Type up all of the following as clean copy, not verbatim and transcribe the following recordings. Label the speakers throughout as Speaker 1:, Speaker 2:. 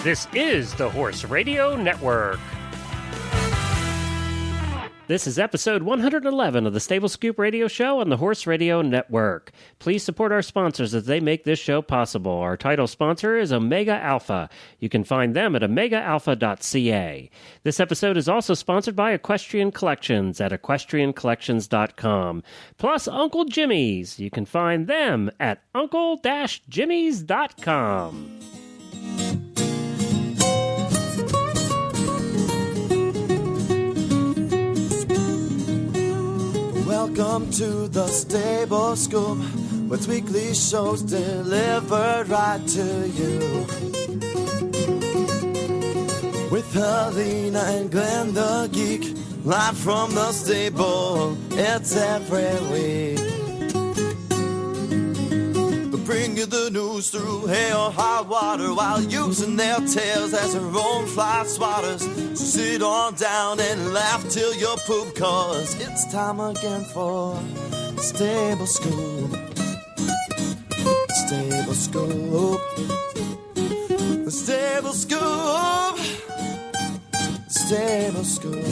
Speaker 1: This is the Horse Radio Network. This is episode 111 of the Stable Scoop Radio Show on the Horse Radio Network. Please support our sponsors as they make this show possible. Our title sponsor is Omega Alpha. You can find them at omegaalpha.ca. This episode is also sponsored by Equestrian Collections at equestriancollections.com. Plus Uncle Jimmy's. You can find them at uncle-jimmys.com.
Speaker 2: Welcome to the Stable Scoop, with weekly shows delivered right to you. With Helena and Glenn the Geek, live from the stable, it's every week. They'll bring you the news through hail or high water, while using their tails as their own fly swatters. So sit on down and laugh till you poop, cause it's time again for Stable Scoop. Stable Scoop. The Stable Scoop. Stable Scoop.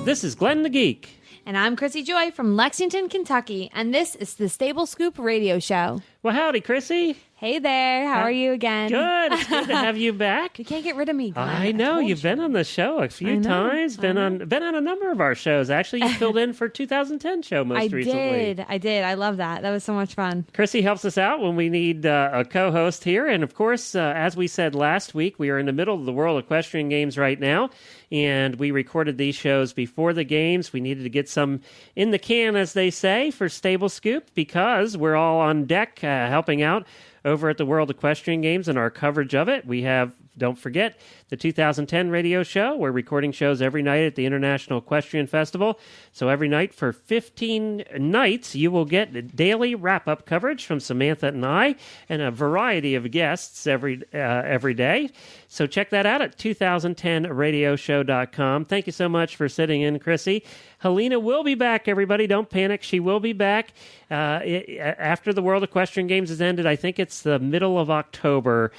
Speaker 1: This is Glenn the Geek.
Speaker 3: And I'm Chrissy Joy from Lexington, Kentucky, and this is the Stable Scoop Radio Show.
Speaker 1: Well, howdy, Chrissy.
Speaker 3: Hey there. How are you again?
Speaker 1: Good. It's good to have you back.
Speaker 3: You can't get rid of me, Glenn.
Speaker 1: I know. You've been on the show a few times. Been on a number of our shows. Actually, you filled in for 2010 show most recently.
Speaker 3: I did. I love that. That was so much fun.
Speaker 1: Chrissy helps us out when we need a co-host here. And, of course, as we said last week, we are in the middle of the World Equestrian Games right now. And we recorded these shows before the games. We needed to get some in the can, as they say, for Stable Scoop, because we're all on deck helping out over at the World Equestrian Games and our coverage of it. We have, don't forget, the 2010 radio show. We're recording shows every night at the International Equestrian Festival. So every night for 15 nights, you will get daily wrap-up coverage from Samantha and I and a variety of guests every day. So check that out at 2010radioshow.com. Thank you so much for sitting in, Chrissy. Helena will be back, everybody. Don't panic. She will be back after the World Equestrian Games has ended. I think it's the middle of October.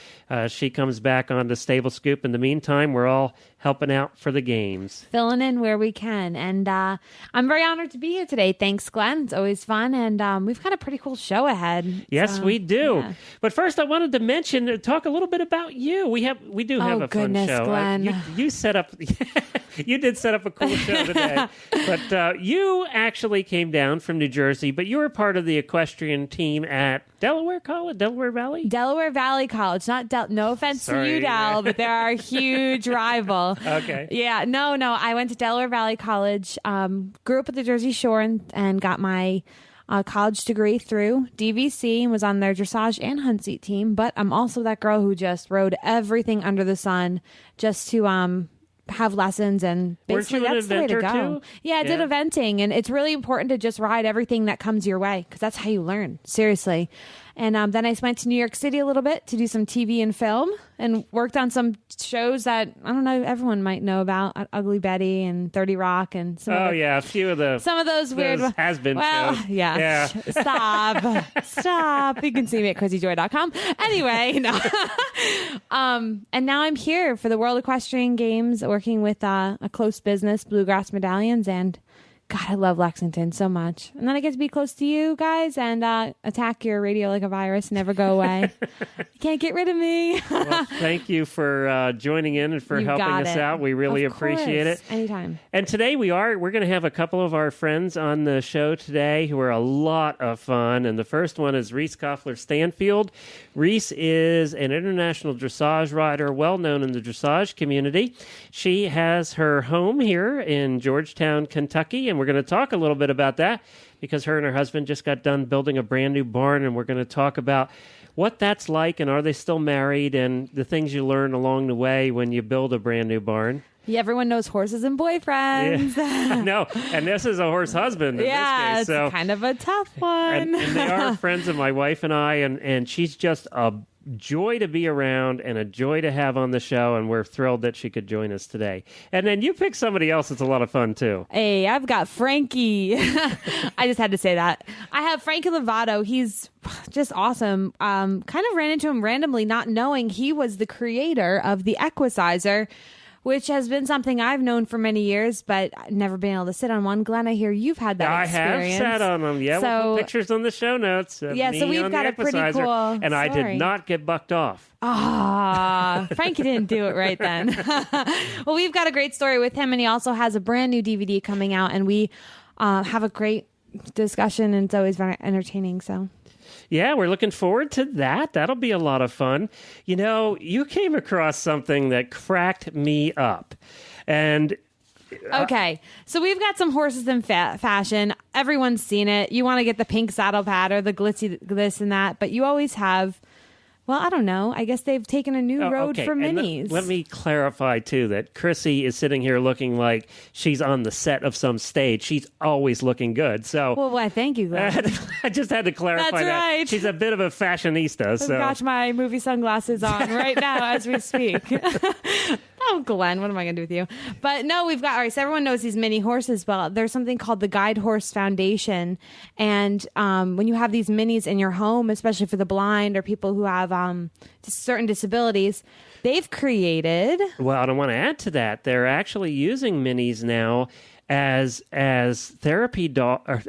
Speaker 1: She comes back on the Stable Scoop. In the meantime, we're all helping out for the games.
Speaker 3: Filling in where we can. And I'm very honored to be here today. Thanks, Glenn. It's always fun. And we've got a pretty cool show ahead.
Speaker 1: Yes, we do.
Speaker 3: Yeah.
Speaker 1: But first, I wanted to talk a little bit about you. We do have a fun show.
Speaker 3: Glenn.
Speaker 1: You set up... You did set up a cool show today. But you actually came down from New Jersey, but you were part of the equestrian team at Delaware Valley?
Speaker 3: Delaware Valley College. No offense to you, Del, but they're our huge rival.
Speaker 1: Okay.
Speaker 3: Yeah, no. I went to Delaware Valley College, grew up at the Jersey Shore and got my college degree through DVC and was on their dressage and hunt seat team. But I'm also that girl who just rode everything under the sun just to have lessons, and basically that's the way to go.
Speaker 1: Too?
Speaker 3: Yeah, I did eventing, and it's really important to just ride everything that comes your way, because that's how you learn, seriously. And then I went to New York City a little bit to do some TV and film, and worked on some shows that, I don't know, everyone might know about, Ugly Betty and 30 Rock and some
Speaker 1: a few of
Speaker 3: those weird
Speaker 1: has-been shows.
Speaker 3: Yeah. Stop. You can see me at ChrissyJoy.com. Anyway, no. And now I'm here for the World Equestrian Games, working with a close business, Bluegrass Medallions, and God, I love Lexington so much. And then I get to be close to you guys and attack your radio like a virus, never go away. You can't get rid of me.
Speaker 1: Well, thank you for joining in and for helping us out. We really appreciate it.
Speaker 3: Anytime.
Speaker 1: And today we're going to have a couple of our friends on the show today who are a lot of fun. And the first one is Reese Koffler-Stanfield. Reese is an international dressage rider, well known in the dressage community. She has her home here in Georgetown, Kentucky, and we're going to talk a little bit about that because her and her husband just got done building a brand new barn, and we're going to talk about what that's like and are they still married and the things you learn along the way when you build a brand new barn.
Speaker 3: Yeah, everyone knows horses and boyfriends.
Speaker 1: Yeah. No, and this is a horse husband in this case.
Speaker 3: It's
Speaker 1: so,
Speaker 3: kind of a tough one.
Speaker 1: And they are friends of my wife and I, and she's just a joy to be around and a joy to have on the show, and we're thrilled that she could join us today. And then you picked somebody else that's a lot of fun, too.
Speaker 3: Hey, I've got Frankie. I just had to say that. I have Frankie Lovato. He's just awesome. Kind of ran into him randomly, not knowing he was the creator of the Equicizer, which has been something I've known for many years, but never been able to sit on one. Glenn, I hear you've had that experience.
Speaker 1: I have sat on them. Yeah,
Speaker 3: so,
Speaker 1: we'll put pictures on the show notes.
Speaker 3: Yeah, so we've got a pretty cool
Speaker 1: and I did not get bucked off.
Speaker 3: Frankie didn't do it right then. Well, we've got a great story with him, and he also has a brand new DVD coming out, and we have a great discussion, and it's always very entertaining. So.
Speaker 1: Yeah, we're looking forward to that. That'll be a lot of fun. You know, you came across something that cracked me up. And
Speaker 3: okay, so we've got some horses in fashion. Everyone's seen it. You want to get the pink saddle pad or the glitzy this and that, but you always have... Well, I don't know. I guess they've taken a new road for minis.
Speaker 1: Let me clarify, too, that Chrissy is sitting here looking like she's on the set of some stage. She's always looking good. So,
Speaker 3: well, why, thank you, Glenn.
Speaker 1: I just had to clarify
Speaker 3: That's
Speaker 1: that.
Speaker 3: Right.
Speaker 1: She's a bit of a fashionista.
Speaker 3: I've got my movie sunglasses on right now as we speak. Oh, Glenn, what am I going to do with you? But no, we've got, all right, so everyone knows these mini horses. Well, there's something called the Guide Horse Foundation. And when you have these minis in your home, especially for the blind or people who have certain disabilities, they've created... Well,
Speaker 1: I want to add to that. They're actually using minis now as therapy dogs.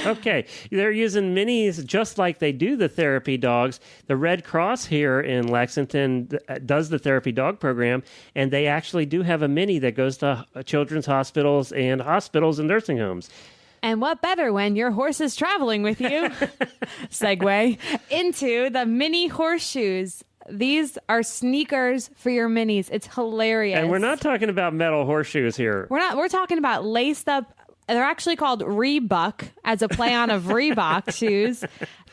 Speaker 1: Okay, they're using minis just like they do the therapy dogs. The Red Cross here in Lexington does the therapy dog program, and they actually do have a mini that goes to children's hospitals and nursing homes.
Speaker 3: And what better when your horse is traveling with you? Segue into the mini horseshoes. These are sneakers for your minis. It's hilarious.
Speaker 1: And we're not talking about metal horseshoes here.
Speaker 3: We're talking about laced up. They're actually called Reebok as a play on of Reebok shoes.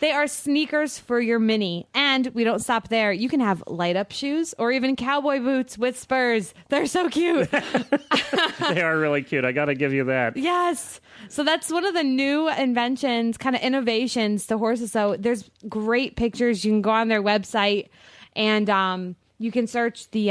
Speaker 3: They are sneakers for your mini. And we don't stop there. You can have light up shoes or even cowboy boots with spurs. They're so cute.
Speaker 1: They are really cute. I got to give you that.
Speaker 3: Yes. So that's one of the new inventions, kind of innovations to horses. So there's great pictures. You can go on their website and you can search the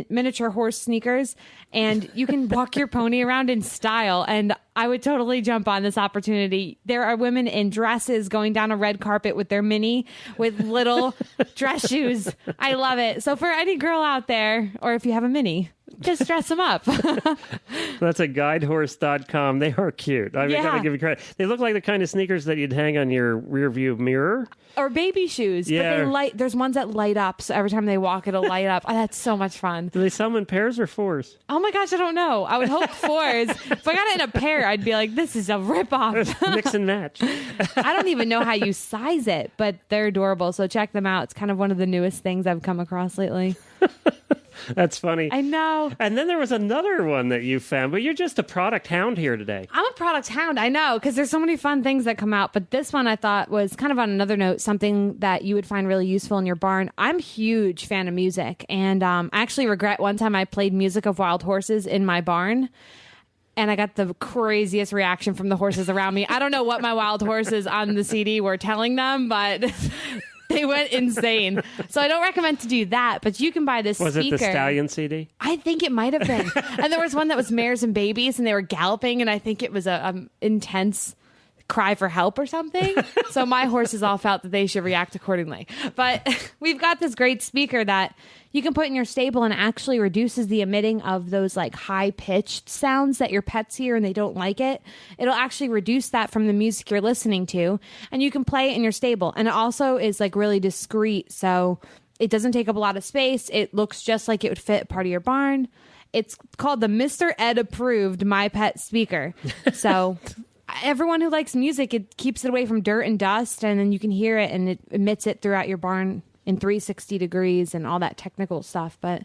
Speaker 3: miniature horse sneakers, and you can walk your pony around in style. And I would totally jump on this opportunity. There are women in dresses going down a red carpet with their mini with little dress shoes. I love it. So for any girl out there, or if you have a mini, just dress them up.
Speaker 1: That's at guidehorse.com. They are cute. I gotta give you credit. They look like the kind of sneakers that you'd hang on your rear view mirror.
Speaker 3: Or baby shoes.
Speaker 1: Yeah.
Speaker 3: But there's ones that light up, so every time they walk, it'll light up. Oh, that's so much fun.
Speaker 1: Do they sell them in pairs or fours?
Speaker 3: Oh my gosh, I don't know. I would hope fours. If I got it in a pair, I'd be like, this is a ripoff.
Speaker 1: Mix and match.
Speaker 3: I don't even know how you size it, but they're adorable. So check them out. It's kind of one of the newest things I've come across lately.
Speaker 1: That's funny.
Speaker 3: I know.
Speaker 1: And then there was another one that you found, but you're just a product hound here today.
Speaker 3: I'm a product hound, I know, because there's so many fun things that come out. But this one I thought was kind of on another note, something that you would find really useful in your barn. I'm a huge fan of music, and I actually regret one time I played Music of Wild Horses in my barn. And I got the craziest reaction from the horses around me. I don't know what my wild horses on the CD were telling them, but they went insane. So I don't recommend to do that, but you can buy this speaker.
Speaker 1: Was it the Stallion CD?
Speaker 3: I think it might have been. And there was one that was mares and babies, and they were galloping, and I think it was a intense cry for help or something. So my horses all felt that they should react accordingly. But we've got this great speaker that you can put in your stable and actually reduces the emitting of those like high pitched sounds that your pets hear and they don't like it. It'll actually reduce that from the music you're listening to, and you can play it in your stable. And it also is like really discreet. So it doesn't take up a lot of space. It looks just like it would fit part of your barn. It's called the Mr. Ed approved My Pet speaker. So everyone who likes music, it keeps it away from dirt and dust, and then you can hear it and it emits it throughout your barn in 360 degrees and all that technical stuff. But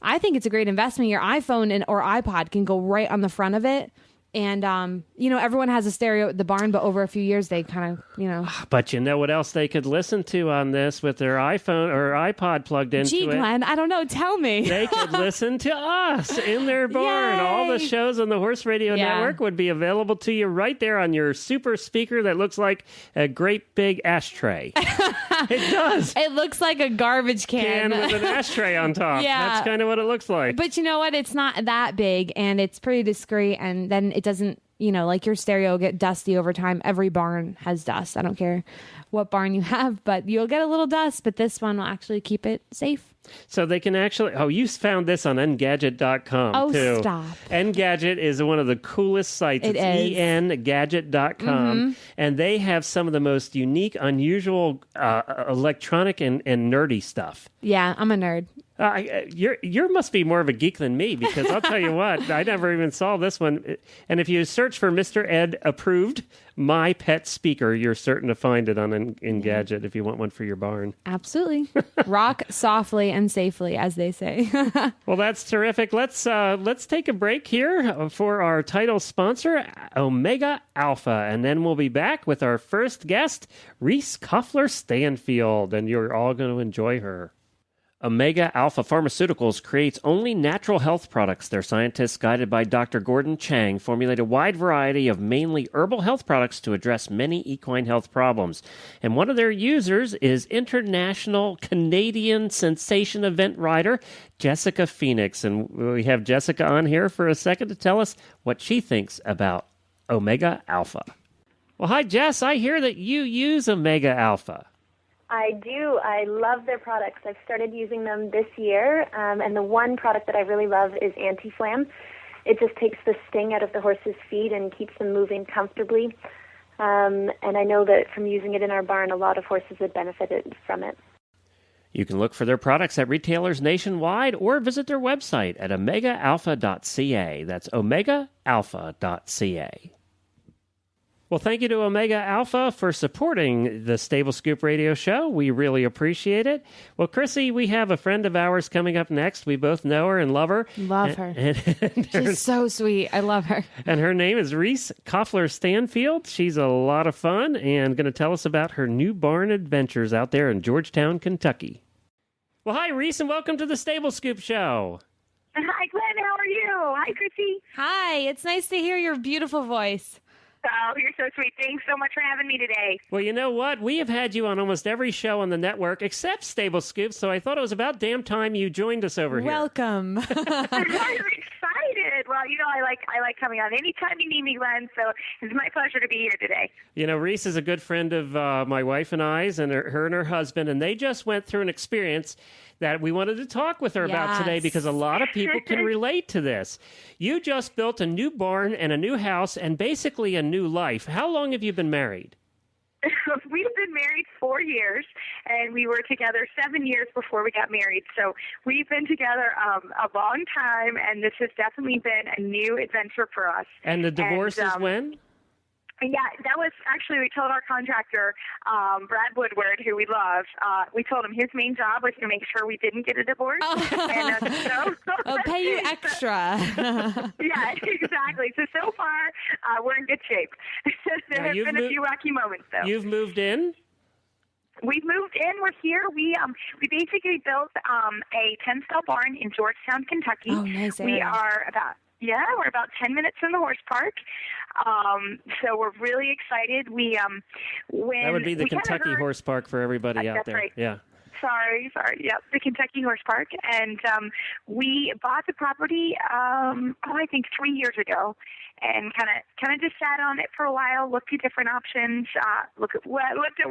Speaker 3: I think it's a great investment. Your iPhone or iPod can go right on the front of it. And, everyone has a stereo at the barn, but over a few years, they kind of,
Speaker 1: But you know what else they could listen to on this with their iPhone or iPod plugged into it?
Speaker 3: Gee, Glenn, I don't know. Tell me.
Speaker 1: They could listen to us in their barn.
Speaker 3: Yay!
Speaker 1: All the shows on the Horse Radio Network would be available to you right there on your super speaker that looks like a great big ashtray. It does.
Speaker 3: It looks like a garbage can.
Speaker 1: With an ashtray on top.
Speaker 3: Yeah.
Speaker 1: That's kind of what it looks like.
Speaker 3: But you know what? It's not that big, and it's pretty discreet, and then it doesn't like your stereo will get dusty over time. Every barn has dust. I don't care what barn you have, but you'll get a little dust, but this one will actually keep it safe.
Speaker 1: So they can actually, you found this on Engadget.com too.
Speaker 3: Oh, stop.
Speaker 1: Engadget is one of the coolest sites.
Speaker 3: It
Speaker 1: it's
Speaker 3: is.
Speaker 1: engadget.com. And they have some of the most unique, unusual electronic and nerdy stuff.
Speaker 3: Yeah, I'm a nerd.
Speaker 1: You must be more of a geek than me, because I'll tell you what, I never even saw this one. And if you search for Mr. Ed approved My Pet Speaker, you're certain to find it on Engadget if you want one for your barn.
Speaker 3: Absolutely. Rock softly and safely, as they say.
Speaker 1: Well, that's terrific. Let's take a break here for our title sponsor, Omega Alpha, and then we'll be back with our first guest, Reese Koffler-Stanfield, and you're all going to enjoy her. Omega Alpha Pharmaceuticals creates only natural health products. Their scientists, guided by Dr. Gordon Chang, formulate a wide variety of mainly herbal health products to address many equine health problems. And one of their users is international Canadian sensation event rider Jessica Phoenix. And we have Jessica on here for a second to tell us what she thinks about Omega Alpha. Well, hi, Jess. I hear that you use Omega Alpha.
Speaker 4: I do. I love their products. I've started using them this year, and the one product that I really love is Anti-Flam. It just takes the sting out of the horse's feet and keeps them moving comfortably. And I know that from using it in our barn, a lot of horses have benefited from it.
Speaker 1: You can look for their products at retailers nationwide or visit their website at omegaalpha.ca. That's omegaalpha.ca. Well, thank you to Omega Alpha for supporting the Stable Scoop Radio Show. We really appreciate it. Well, Chrissy, we have a friend of ours coming up next. We both know her and love her.
Speaker 3: Love her. She's so sweet. I love her.
Speaker 1: And her name is Reese Koffler-Stanfield. She's a lot of fun and going to tell us about her new barn adventures out there in Georgetown, Kentucky. Well, hi, Reese, and welcome to the Stable Scoop Show.
Speaker 5: Hi, Glenn. How are you? Hi, Chrissy.
Speaker 3: Hi. It's nice to hear your beautiful voice.
Speaker 5: Oh, you're so sweet. Thanks so much for having me today.
Speaker 1: Well, you know what? We have had you on almost every show on the network except Stable Scoop, so I thought it was about damn time you joined us over here.
Speaker 3: Welcome.
Speaker 5: I'm excited. Well, I like coming on anytime you need me, Glenn, so it's my pleasure to be here today.
Speaker 1: You know, Reese is a good friend of my wife and I's, and her and her husband, and they just went through an experience that we wanted to talk with her about today because a lot of people can relate to this. You just built a new barn and a new house and basically a new life. How long have you been married?
Speaker 5: We've been married 4 years, and we were together 7 years before we got married. So we've been together a long time, and this has definitely been a new adventure for us.
Speaker 1: And the divorce is when?
Speaker 5: Yeah, that was actually, we told our contractor, Brad Woodward, who we love, we told him his main job was to make sure we didn't get a divorce.
Speaker 3: I'll pay you extra.
Speaker 5: Yeah, exactly. So far, we're in good shape. There have been a few rocky moments, though.
Speaker 1: You've moved in?
Speaker 5: We've moved in. We're here. We basically built a 10-stall barn in Georgetown, Kentucky.
Speaker 3: Oh, nice area.
Speaker 5: We are we're about 10 minutes from the horse park. So we're really excited. That
Speaker 1: would be the Kentucky Horse Park for everybody out there.
Speaker 5: Right.
Speaker 1: Yeah.
Speaker 5: Sorry. Yep, the Kentucky Horse Park. And we bought the property, I think 3 years ago, and kind of just sat on it for a while, looked at different options, looked at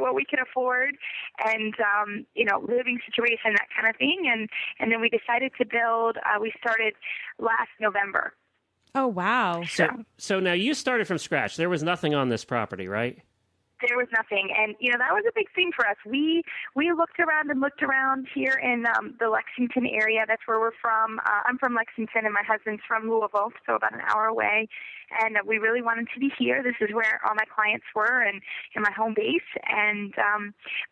Speaker 5: what we could afford, and living situation, that kind of thing. And then we decided to build. We started last November.
Speaker 3: Oh, wow.
Speaker 1: So now you started from scratch. There was nothing on this property, right?
Speaker 5: There was nothing, and that was a big thing for us. We looked around here in the Lexington area. That's where we're from. I'm from Lexington, and my husband's from Louisville, so about an hour away. And we really wanted to be here. This is where all my clients were, and my home base. And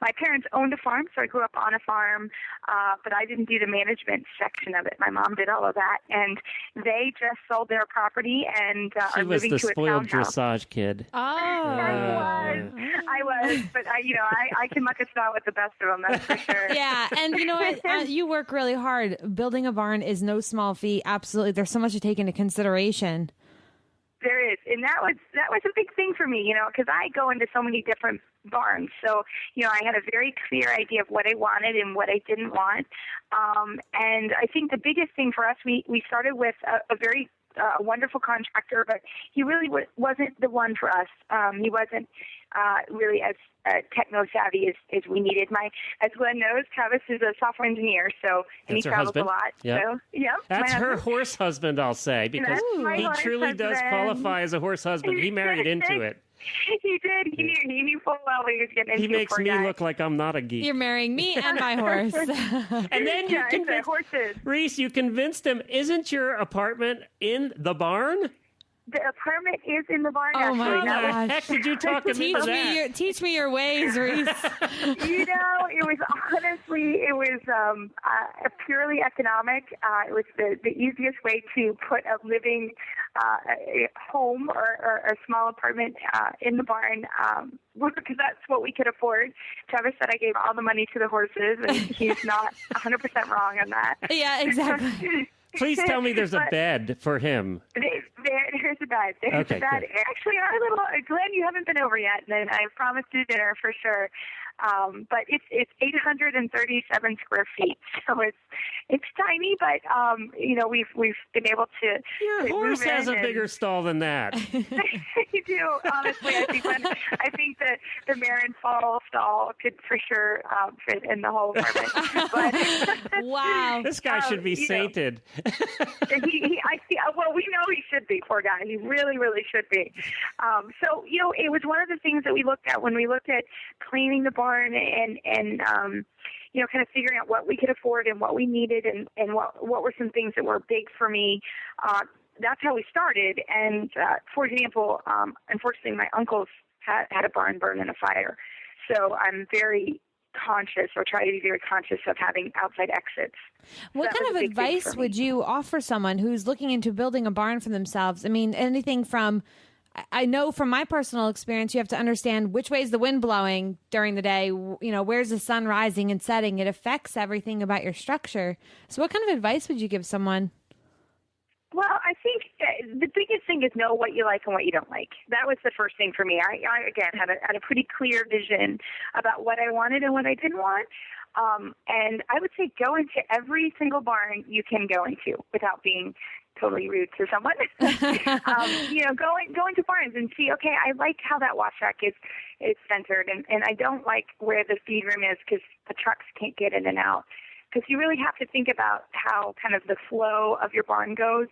Speaker 5: my parents owned a farm, so I grew up on a farm, but I didn't do the management section of it. My mom did all of that, and they just sold their property and are moving to a townhouse. She was the spoiled
Speaker 1: dressage kid.
Speaker 3: Oh.
Speaker 5: I was, but I can muck a snout with the best of them, that's for sure.
Speaker 3: Yeah, and you know what? You work really hard. Building a barn is no small feat. Absolutely, there's so much to take into consideration.
Speaker 5: There is, and that was a big thing for me, because I go into so many different barns. So, I had a very clear idea of what I wanted and what I didn't want. And I think the biggest thing for us, we started with a very a wonderful contractor, but he really wasn't the one for us. He wasn't really as techno-savvy as we needed. As Glenn knows, Travis is a software engineer, and he travels a lot.
Speaker 1: Yep.
Speaker 5: So, yeah,
Speaker 1: that's her horse husband, I'll say, because he truly does qualify as a horse husband. He married into it.
Speaker 5: He did. He knew full well what he was getting into.
Speaker 1: He makes me look like I'm not a geek.
Speaker 3: You're marrying me and my horse.
Speaker 1: And then you convinced
Speaker 5: horses.
Speaker 1: Reese, you convinced him, isn't your apartment in the barn?
Speaker 5: The apartment is in the barn.
Speaker 3: Oh, my
Speaker 1: gosh. How the heck did you talk him into that?
Speaker 3: Teach me your ways, Reese.
Speaker 5: It was honestly, purely economic. It was the easiest way to put a living home or a small apartment in the barn, because that's what we could afford. Travis said I gave all the money to the horses, and he's not 100% wrong on that.
Speaker 3: Yeah, exactly.
Speaker 1: Please tell me there's a bed for him.
Speaker 5: There's a bed. There's a bed.
Speaker 1: Good.
Speaker 5: Actually, our little Glenn, you haven't been over yet, and I promised you dinner for sure. But it's 837 square feet, so it's tiny, but we've been able to.
Speaker 1: Your horse has a bigger stall than that.
Speaker 5: You do, honestly. I think that the mare and fall stall could for sure fit in the whole apartment. But,
Speaker 3: wow,
Speaker 1: this guy should be sainted.
Speaker 5: Well, we know he should be. Poor guy. He really, really should be. So it was one of the things that we looked at when we looked at cleaning the barn and kind of figuring out what we could afford and what we needed and what were some things that were big for me. That's how we started. And for example, unfortunately, my uncles had a barn burn in a fire, so I'm very conscious, or try to be very conscious of having outside exits.
Speaker 3: What kind of advice would you offer someone who's looking into building a barn for themselves? I mean, anything from, I know from my personal experience, you have to understand which way is the wind blowing during the day, where's the sun rising and setting. It affects everything about your structure. So what kind of advice would you give someone?
Speaker 5: Well, I think the biggest thing is know what you like and what you don't like. That was the first thing for me. I again, had a pretty clear vision about what I wanted and what I didn't want. And I would say go into every single barn you can go into without being totally rude to someone. Go into barns and see, okay, I like how that wash rack is centered, and I don't like where the feed room is because the trucks can't get in and out. Because you really have to think about how kind of the flow of your barn goes.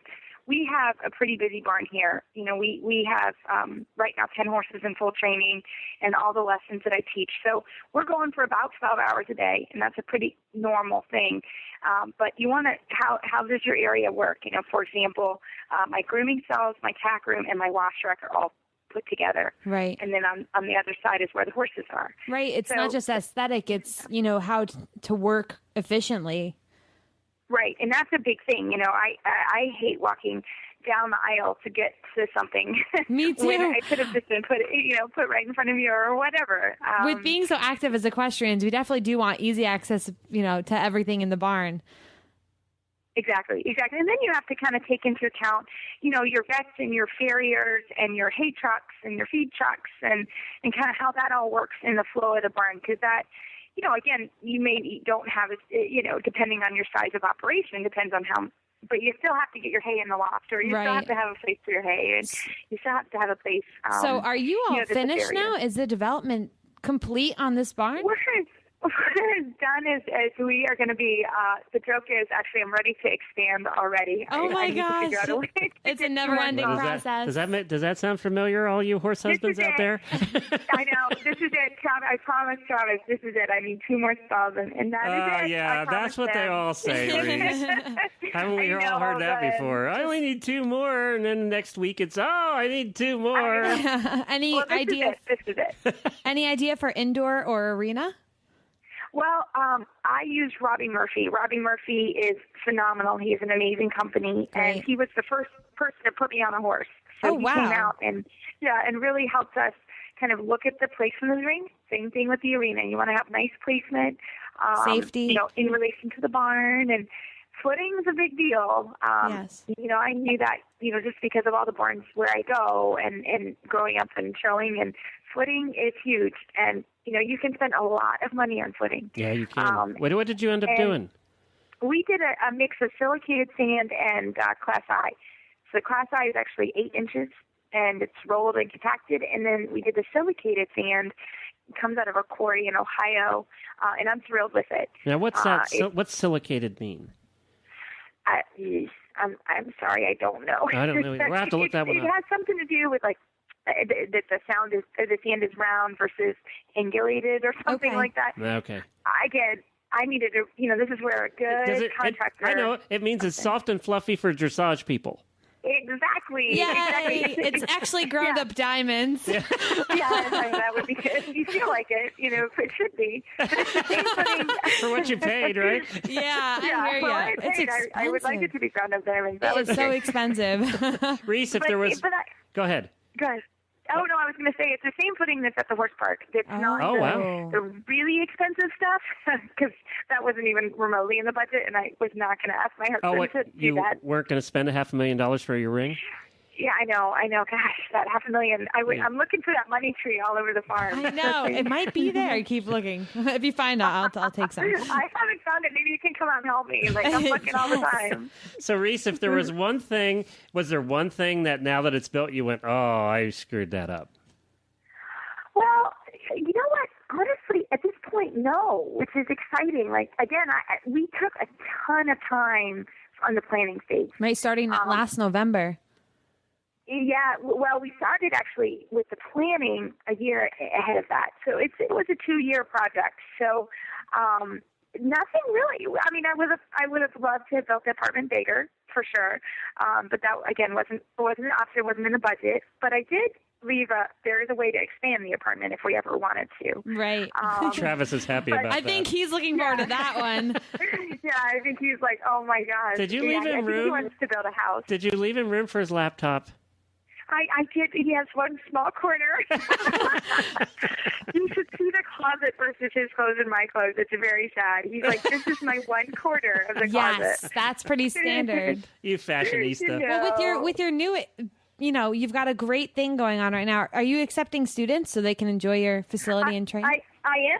Speaker 5: We have a pretty busy barn here. We have right now 10 horses in full training and all the lessons that I teach. So we're going for about 12 hours a day, and that's a pretty normal thing. But you want to, how does your area work? For example, my grooming cells, my tack room, and my wash rack are all put together.
Speaker 3: Right.
Speaker 5: And then on the other side is where the horses are.
Speaker 3: Right. It's not just aesthetic. It's, how to work efficiently.
Speaker 5: Right. And that's a big thing. I hate walking down the aisle to get to something.
Speaker 3: Me too.
Speaker 5: When I could have just been put right in front of you or whatever.
Speaker 3: With being so active as equestrians, we definitely do want easy access, to everything in the barn.
Speaker 5: Exactly. And then you have to kind of take into account, your vets and your farriers and your hay trucks and your feed trucks and kind of how that all works in the flow of the barn. Because that, again, you don't have it, depending on your size of operation, depends on how, but you still have to get your hay in the loft, or you still have to have a place for your hay, and you still have to have a place.
Speaker 3: So are you all finished now? Is the development complete on this barn?
Speaker 5: We're as done as we are going to be. The joke is actually I'm ready to expand already.
Speaker 3: Oh my gosh! It's a never-ending process.
Speaker 1: Does that sound familiar, all you horse husbands out there?
Speaker 5: I know. This is it, Travis. I promise, Travis. This is it. I need 2 more stalls, and that is it.
Speaker 1: Yeah, that's what they all say, Reese. Haven't we all heard that before? I only need 2 more, and then next week it's, I need 2 more.
Speaker 3: Any idea?
Speaker 5: This is it.
Speaker 3: Any idea for indoor or arena?
Speaker 5: Well, I use Robbie Murphy. Robbie Murphy is phenomenal. He has an amazing company, and he was the first person to put me on a horse. So he came out and really helped us kind of look at the placement of the ring. Same thing with the arena. You want to have nice placement,
Speaker 3: safety,
Speaker 5: in relation to the barn, and footing is a big deal.
Speaker 3: Yes.
Speaker 5: I knew that, just because of all the barns where I go and growing up and showing, and footing is huge. And, you can spend a lot of money on footing.
Speaker 1: Yeah, you can. What did you end up doing?
Speaker 5: We did a mix of silicated sand and Class I. the class size is actually 8 inches, and it's rolled and compacted. And then we did the silicated sand. It comes out of a quarry in Ohio, and I'm thrilled with it.
Speaker 1: Now, what's that? What's silicated mean?
Speaker 5: I'm sorry, I don't know.
Speaker 1: I don't know either. We'll have to look that one up.
Speaker 5: It has something to do with like that the sand is round versus angulated or something like that.
Speaker 1: Okay.
Speaker 5: Again, I needed to, this is where a good contractor.
Speaker 1: I know. It means it's soft and fluffy for dressage people.
Speaker 5: Exactly.
Speaker 3: Yay!
Speaker 5: Exactly.
Speaker 3: It's actually ground-up diamonds.
Speaker 5: Yeah, that would be good. You feel like it, it should be. But it's the same thing.
Speaker 1: For what you paid, right?
Speaker 3: Yeah, I hear you. It's expensive.
Speaker 5: I would like it to be ground-up diamonds.
Speaker 3: It's so expensive.
Speaker 1: Reese, if there was... Go ahead.
Speaker 5: Go ahead. Oh, no, I was going to say it's the same footing that's at the horse park. It's not the really expensive stuff, because that wasn't even remotely in the budget, and I was not going to ask my husband to do that.
Speaker 1: You weren't going to spend $500,000 for your ring?
Speaker 5: Yeah, I know. Gosh, that $500,000. I'm looking for that money tree all over the farm.
Speaker 3: I know. It might be there. Keep looking. If you find it, I'll take some.
Speaker 5: I haven't found it. Maybe you can come out and help me. I'm looking all the time.
Speaker 1: So, Reese, if there was one thing, was there one thing that now that it's built, you went, oh, I screwed that up?
Speaker 5: Well, you know what? Honestly, at this point, no, which is exciting. Again, we took a ton of time on the planning stage.
Speaker 3: Right, starting last November.
Speaker 5: Yeah, well, we started actually with the planning a year ahead of that. So it was a 2-year project. So nothing really. I mean, I would have loved to have built the apartment bigger for sure, but that again wasn't an option. Wasn't in the budget. But I did leave there is a way to expand the apartment if we ever wanted to.
Speaker 3: Right.
Speaker 1: Travis is happy about that.
Speaker 3: I think he's looking forward to that one.
Speaker 5: Yeah, I think he's like, oh my gosh.
Speaker 1: Did you leave him room?
Speaker 5: He wants to build a house.
Speaker 1: Did you leave him room for his laptop?
Speaker 5: I did. He has one small corner. You should see the closet versus his clothes and my clothes. It's very sad. He's like, this is my one corner of the closet.
Speaker 3: Yes, that's pretty standard.
Speaker 1: You fashionista.
Speaker 3: Well, with your new, you've got a great thing going on right now. Are you accepting students so they can enjoy your facility and train?
Speaker 5: I am.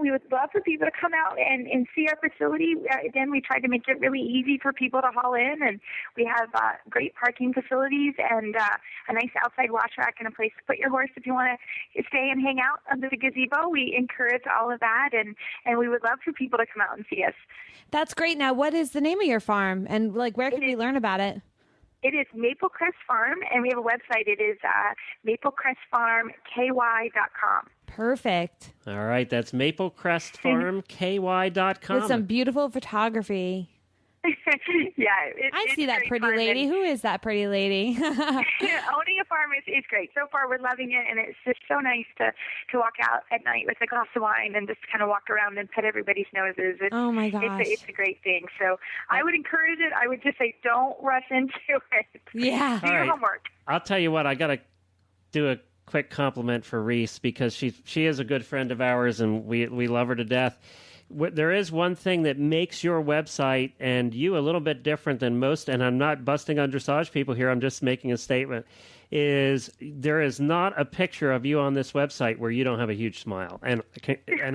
Speaker 5: We would love for people to come out and see our facility. Again, we tried to make it really easy for people to haul in, and we have great parking facilities and a nice outside wash rack and a place to put your horse if you want to stay and hang out under the gazebo. We encourage all of that, and we would love for people to come out and see us. That's
Speaker 3: great. Now, what is the name of your farm, and where can we learn about it?
Speaker 5: It is Maple Crest Farm, and we have a website. It is maplecrestfarmky.com.
Speaker 3: Perfect.
Speaker 1: All right, that's maplecrestfarmky.com.
Speaker 3: With some beautiful photography.
Speaker 5: Yeah,
Speaker 3: I see that pretty lady. Who is that pretty lady?
Speaker 5: Owning a farm is great. So far, we're loving it, and it's just so nice to walk out at night with a glass of wine and just kind of walk around and pet everybody's noses.
Speaker 3: Oh my gosh,
Speaker 5: it's a great thing. So I would encourage it. I would just say don't rush into it.
Speaker 3: Yeah,
Speaker 5: do your homework.
Speaker 1: I'll tell you what. I got to do a quick compliment for Reese because she is a good friend of ours, and we love her to death. There is one thing that makes your website and you a little bit different than most, and I'm not busting on dressage people here, I'm just making a statement, is there is not a picture of you on this website where you don't have a huge smile. And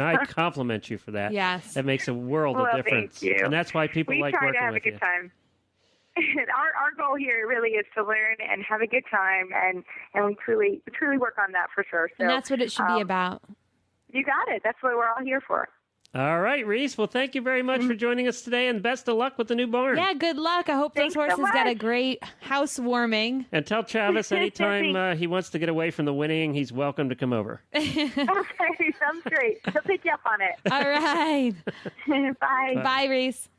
Speaker 1: I compliment you for that.
Speaker 3: Yes.
Speaker 1: That makes a world of difference.
Speaker 5: Thank you.
Speaker 1: And that's why people like working with you.
Speaker 5: We try to have a good time. Our goal here really is to learn and have a good time, and we truly work on that for sure. So,
Speaker 3: and that's what it should be about.
Speaker 5: You got it. That's what we're all here for.
Speaker 1: All right, Reese. Well, thank you very much for joining us today, and best of luck with the new barn.
Speaker 3: Yeah, good luck. I hope those horses get a great housewarming.
Speaker 1: And tell Travis anytime he wants to get away from the whinnying, he's welcome to come over.
Speaker 5: Okay, sounds great. He'll pick you up on it.
Speaker 3: All right.
Speaker 5: Bye.
Speaker 3: Bye, Reese.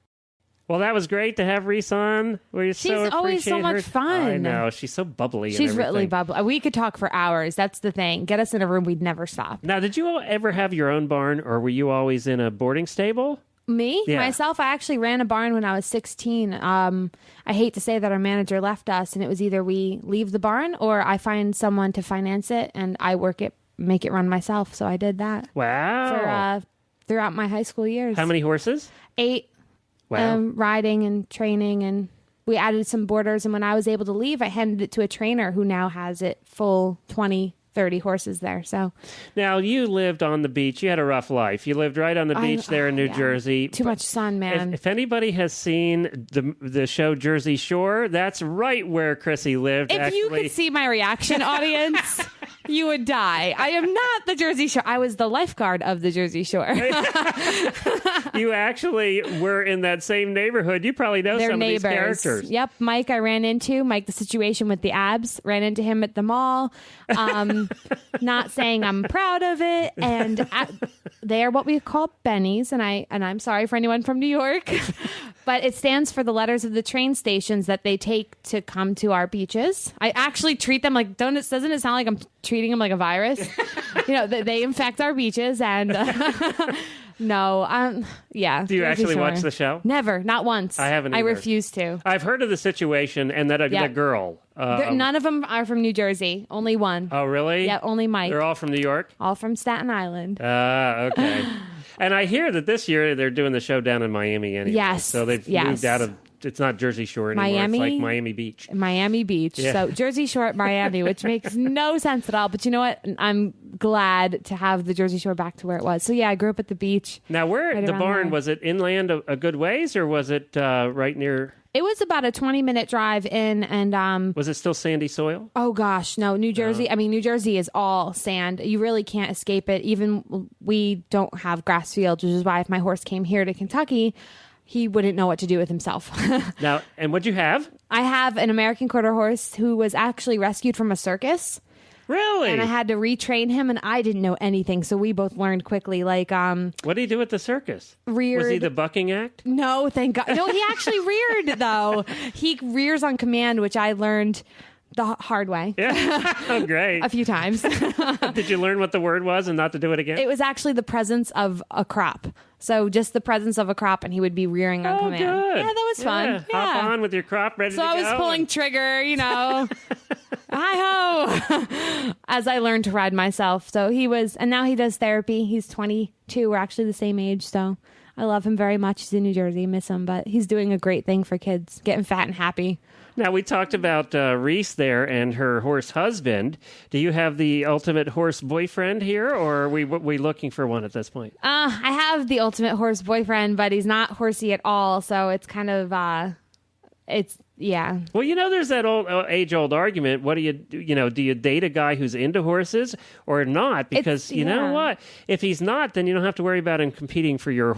Speaker 1: Well, that was great to have Reese on.
Speaker 3: She's always so much fun.
Speaker 1: I know. She's so bubbly.
Speaker 3: She's really bubbly. We could talk for hours. That's the thing. Get us in a room, we'd never stop.
Speaker 1: Now, did you ever have your own barn, or were you always in a boarding stable?
Speaker 3: Me? Yeah. Myself, I actually ran a barn when I was 16. I hate to say that our manager left us, and it was either we leave the barn or I find someone to finance it, and I make it run myself. So I did that.
Speaker 1: Wow.
Speaker 3: Throughout my high school years.
Speaker 1: How many horses?
Speaker 3: 8.
Speaker 1: Wow.
Speaker 3: Riding and training, and we added some boarders, and when I was able to leave, I handed it to a trainer who now has it full 20 30 horses there. So
Speaker 1: Now, you lived on the beach. You had a rough life. You lived right on the beach there in New Jersey.
Speaker 3: Too much sun, man.
Speaker 1: If anybody has seen the show Jersey Shore, that's right where Chrissy lived.
Speaker 3: If you could see my reaction, audience, you would die. I am not the Jersey Shore. I was the lifeguard of the Jersey Shore.
Speaker 1: You actually were in that same neighborhood. You probably know
Speaker 3: They're
Speaker 1: some
Speaker 3: neighbors.
Speaker 1: of these characters.
Speaker 3: Yep. Mike, I ran into. Mike, the situation with the abs, ran into him at the mall. Not saying I'm proud of it. And they're what we call bennies. And I'm sorry for anyone from New York. But it stands for the letters of the train stations that they take to come to our beaches. I actually treat them like, doesn't it sound like I'm treating them like a virus? They infect our beaches and no, yeah.
Speaker 1: Do you actually watch the show?
Speaker 3: Never, not once.
Speaker 1: I haven't
Speaker 3: I
Speaker 1: either.
Speaker 3: refuse to.
Speaker 1: I've heard of the situation and that
Speaker 3: Yeah.
Speaker 1: the girl.
Speaker 3: None of them are from New Jersey. Only one.
Speaker 1: Oh, really?
Speaker 3: Yeah, only Mike.
Speaker 1: They're all from New York?
Speaker 3: All from Staten Island.
Speaker 1: Okay. And I hear that this year they're doing the show down in Miami anyway.
Speaker 3: Yes.
Speaker 1: So they've moved out of, it's not Jersey Shore anymore.
Speaker 3: Miami?
Speaker 1: It's like Miami Beach.
Speaker 3: Miami Beach.
Speaker 1: Yeah.
Speaker 3: So Jersey Shore at Miami, which makes no sense at all. But you know what? I'm glad to have the Jersey Shore back to where it was. So yeah, I grew up at the beach.
Speaker 1: Now, where
Speaker 3: right
Speaker 1: the
Speaker 3: around
Speaker 1: barn,
Speaker 3: there.
Speaker 1: was it inland a good ways or was it right near,
Speaker 3: It was about a 20-minute drive in and
Speaker 1: was it still sandy soil?
Speaker 3: oh gosh, no, New Jersey. I mean, New Jersey is all sand. You really can't escape it. Even we don't have grass fields, which is why if my horse came here to Kentucky, he wouldn't know what to do with himself.
Speaker 1: Now, and what'd you have?
Speaker 3: I have an American quarter horse who was actually rescued from a circus.
Speaker 1: Really?
Speaker 3: And I had to retrain him, and I didn't know anything, so we both learned quickly. Like,
Speaker 1: What did he do at the circus?
Speaker 3: reared.
Speaker 1: Was he the bucking act?
Speaker 3: No, thank God. No, he actually reared, though. He rears on command, which I learned the hard way
Speaker 1: Yeah. Oh, great.
Speaker 3: a few times.
Speaker 1: Did you learn what the word was and not to do it again?
Speaker 3: It was actually the presence of a crop. So just the presence of a crop, and he would be rearing on command.
Speaker 1: Good.
Speaker 3: Yeah, that was fun. Yeah.
Speaker 1: Hop on with your crop ready
Speaker 3: So
Speaker 1: to go.
Speaker 3: I was pulling trigger, hi-ho, as I learned to ride myself. So he was, and now he does therapy. He's 22. We're actually the same age. So I love him very much. He's in New Jersey. Miss him, but he's doing a great thing for kids, getting fat and happy.
Speaker 1: Now, we talked about Reese there and her horse husband. Do you have the ultimate horse boyfriend here, or are we looking for one at this point?
Speaker 3: I have the ultimate horse boyfriend, but he's not horsey at all. So it's kind of, yeah.
Speaker 1: Well, there's that age-old argument. What do you do? Do you date a guy who's into horses or not? Because you know what? If he's not, then you don't have to worry about him competing for your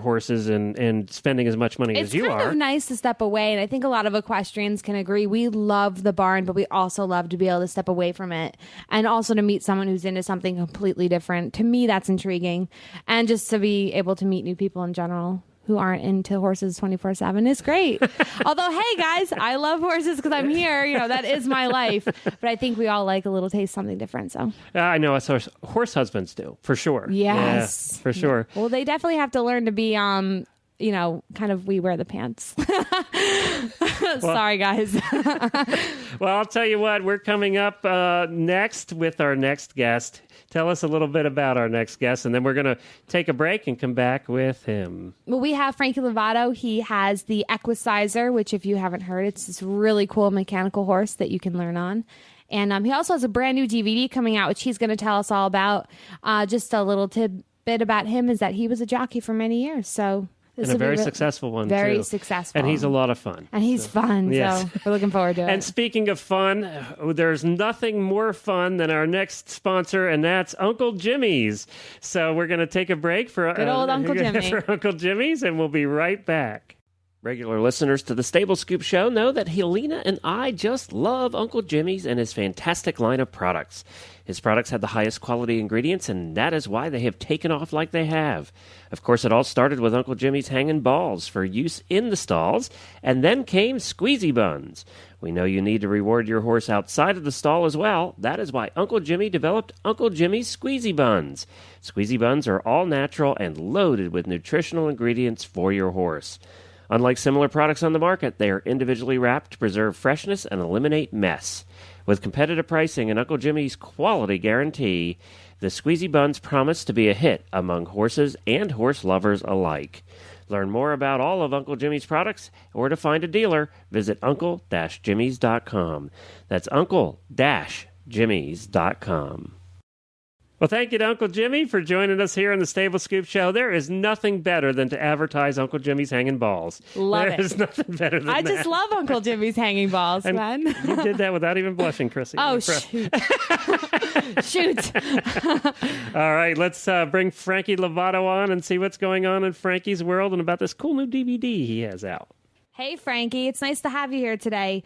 Speaker 1: horses and spending as much money as you are.
Speaker 3: It's kind of nice to step away, and I think a lot of equestrians can agree. We love the barn, but we also love to be able to step away from it and also to meet someone who's into something completely different. To me, that's intriguing. And just to be able to meet new people in general who aren't into horses 24/7 is great. Although, hey guys, I love horses because I'm here. That is my life. But I think we all like a little taste something different. So
Speaker 1: I know us horse husbands do, for sure.
Speaker 3: yes,
Speaker 1: Yeah, for sure.
Speaker 3: Well, they definitely have to learn to be kind of we wear the pants. Sorry, guys.
Speaker 1: Well, I'll tell you what, we're coming up next with our next guest. Tell us a little bit about our next guest, and then we're going to take a break and come back with him.
Speaker 3: Well, we have Frankie Lovato. He has the Equicizer, which if you haven't heard, it's this really cool mechanical horse that you can learn on. And he also has a brand new DVD coming out, which he's going to tell us all about. Just a little tidbit about him is that he was a jockey for many years. So this
Speaker 1: And a
Speaker 3: will be
Speaker 1: very successful one,
Speaker 3: very
Speaker 1: too.
Speaker 3: successful.
Speaker 1: And he's a lot of fun.
Speaker 3: And he's fun,
Speaker 1: yes.
Speaker 3: so we're looking forward to it.
Speaker 1: And speaking of fun, there's nothing more fun than our next sponsor, and that's Uncle Jimmy's. So we're going to take a break for
Speaker 3: Good old Uncle Jimmy.
Speaker 1: for Uncle Jimmy's, and we'll be right back. Regular listeners to the Stable Scoop Show know that Helena and I just love Uncle Jimmy's and his fantastic line of products. His products have the highest quality ingredients, and that is why they have taken off like they have. Of course, it all started with Uncle Jimmy's hanging balls for use in the stalls, and then came squeezy buns. We know you need to reward your horse outside of the stall as well. That is why Uncle Jimmy developed Uncle Jimmy's Squeezy Buns. Squeezy Buns are all natural and loaded with nutritional ingredients for your horse. Unlike similar products on the market, they are individually wrapped to preserve freshness and eliminate mess. With competitive pricing and Uncle Jimmy's quality guarantee, the Squeezy Buns promise to be a hit among horses and horse lovers alike. Learn more about all of Uncle Jimmy's products or to find a dealer, visit uncle-jimmys.com. That's uncle-jimmys.com. jimmys.com. Well, thank you to Uncle Jimmy for joining us here on the Stable Scoop Show. There is nothing better than to advertise Uncle Jimmy's hanging balls.
Speaker 3: Love it.
Speaker 1: There is nothing better than that.
Speaker 3: I just love Uncle Jimmy's hanging balls,
Speaker 1: And
Speaker 3: man.
Speaker 1: you did that without even blushing, Chrissy.
Speaker 3: Oh, shoot. Shoot.
Speaker 1: All right, let's bring Frankie Lovato on and see what's going on in Frankie's world and about this cool new DVD he has out.
Speaker 3: Hey, Frankie. It's nice to have you here today.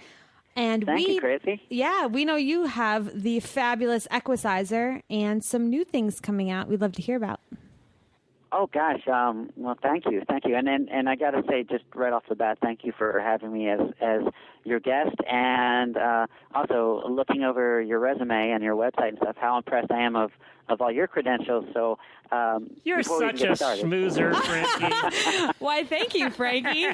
Speaker 3: And
Speaker 6: Thank you, Chrissy.
Speaker 3: Yeah, we know you have the fabulous Equicizer and some new things coming out we'd love to hear about.
Speaker 6: Oh gosh, well, thank you, and I got to say, just right off the bat, thank you for having me as your guest, and also looking over your resume and your website and stuff. How impressed I am of all your credentials. So
Speaker 1: you're such a schmoozer, Frankie.
Speaker 3: Why, thank you, Frankie.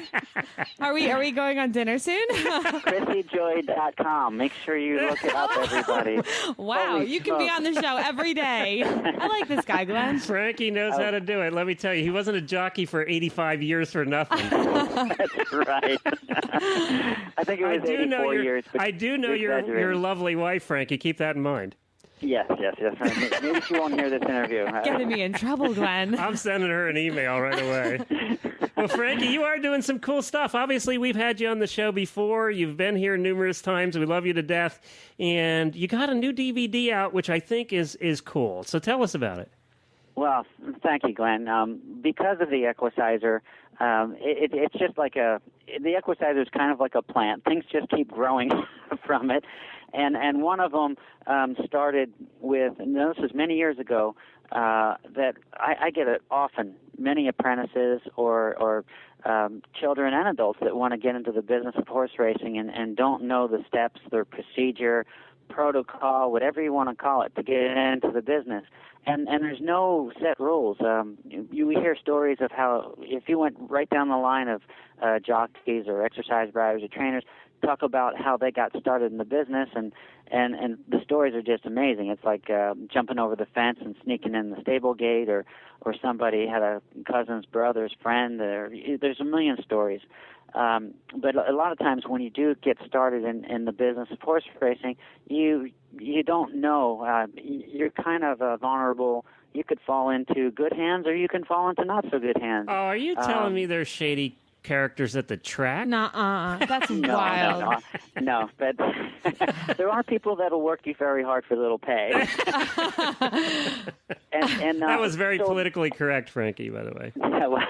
Speaker 3: Are we going on dinner soon?
Speaker 6: ChrissyJoy.com. Make sure you look it up, everybody.
Speaker 3: Wow,
Speaker 6: Holy
Speaker 3: you can be on the show every day. I like this guy, Glenn.
Speaker 1: Frankie knows how to do it. Let me tell you, he wasn't a jockey for 85 years for nothing.
Speaker 6: That's right. I think it was 84 years.
Speaker 1: I do know your lovely wife, Frankie. Keep that in mind.
Speaker 6: Yes. Maybe she won't hear this interview.
Speaker 3: Getting me in trouble, Glenn.
Speaker 1: I'm sending her an email right away. Well, Frankie, you are doing some cool stuff. Obviously, we've had you on the show before. You've been here numerous times. We love you to death. And you got a new DVD out, which I think is cool. So tell us about it.
Speaker 6: Well, thank you, Glenn. Because of the Equicizer, it's just like the Equicizer is kind of like a plant. Things just keep growing from it. And one of them started with, and this was many years ago, that I get it often, many apprentices or children and adults that want to get into the business of horse racing and don't know the steps, their procedure, protocol, whatever you want to call it, to get into the business. And there's no set rules. We hear stories of how if you went right down the line of jockeys or exercise riders or trainers, talk about how they got started in the business, and the stories are just amazing. It's like jumping over the fence and sneaking in the stable gate, or somebody had a cousin's brother's friend. There's a million stories. But a lot of times when you do get started in the business of horse racing, you don't know. You're kind of vulnerable. You could fall into good hands, or you can fall into not so good hands.
Speaker 1: Oh, are you telling me there's shady characters at the track?
Speaker 3: Nuh-uh. That's wild.
Speaker 6: No, but there are people that'll work you very hard for little pay. and
Speaker 1: that was very politically correct, Frankie, by the way.
Speaker 6: Yeah, well,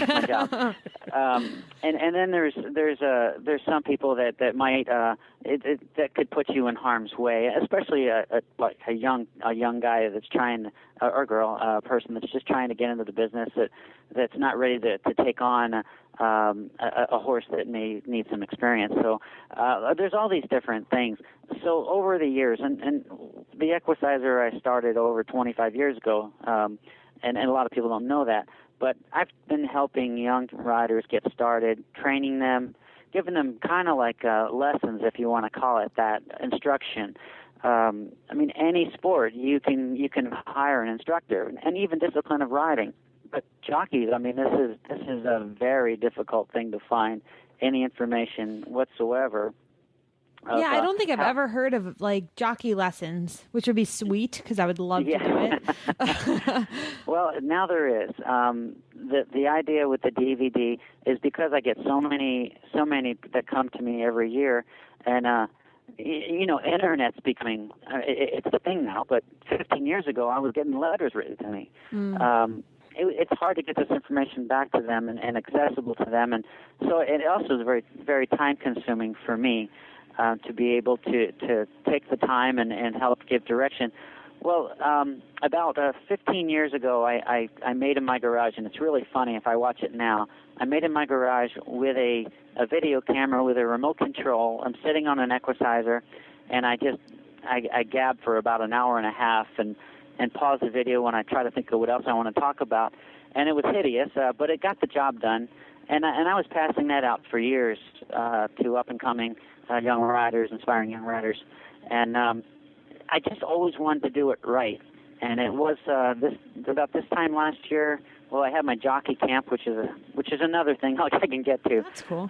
Speaker 6: my job. And then there's some people that might that could put you in harm's way, especially a young guy that's trying, or girl, a person that's just trying to get into the business that's not ready to take on a horse that may need some experience. So there's all these different things. So over the years, and the Equicizer I started over 25 years ago, and a lot of people don't know that, but I've been helping young riders get started, training them, giving them kind of like lessons, if you want to call it that, instruction. I mean, any sport, you can hire an instructor, and even discipline of riding. But jockeys, I mean, this is a very difficult thing to find any information whatsoever.
Speaker 3: Yeah, I don't think I've ever heard of like jockey lessons, which would be sweet because I would love to do it.
Speaker 6: Well, now there is. The idea with the DVD is because I get so many that come to me every year, and internet's becoming it's the thing now. But 15 years ago, I was getting letters written to me. It's hard to get this information back to them and accessible to them, and so it also is very, very time-consuming for me to be able to take the time and help give direction. Well, about 15 years ago, I made in my garage, and it's really funny if I watch it now. I made in my garage with a video camera with a remote control. I'm sitting on an Equicizer, and I gab for about an hour and a half and pause the video when I try to think of what else I want to talk about. And it was hideous, but it got the job done. And I was passing that out for years to up-and-coming young riders, inspiring young riders. And I just always wanted to do it right. And it was about this time last year. Well, I had my jockey camp, which is another thing I can get to.
Speaker 3: That's cool.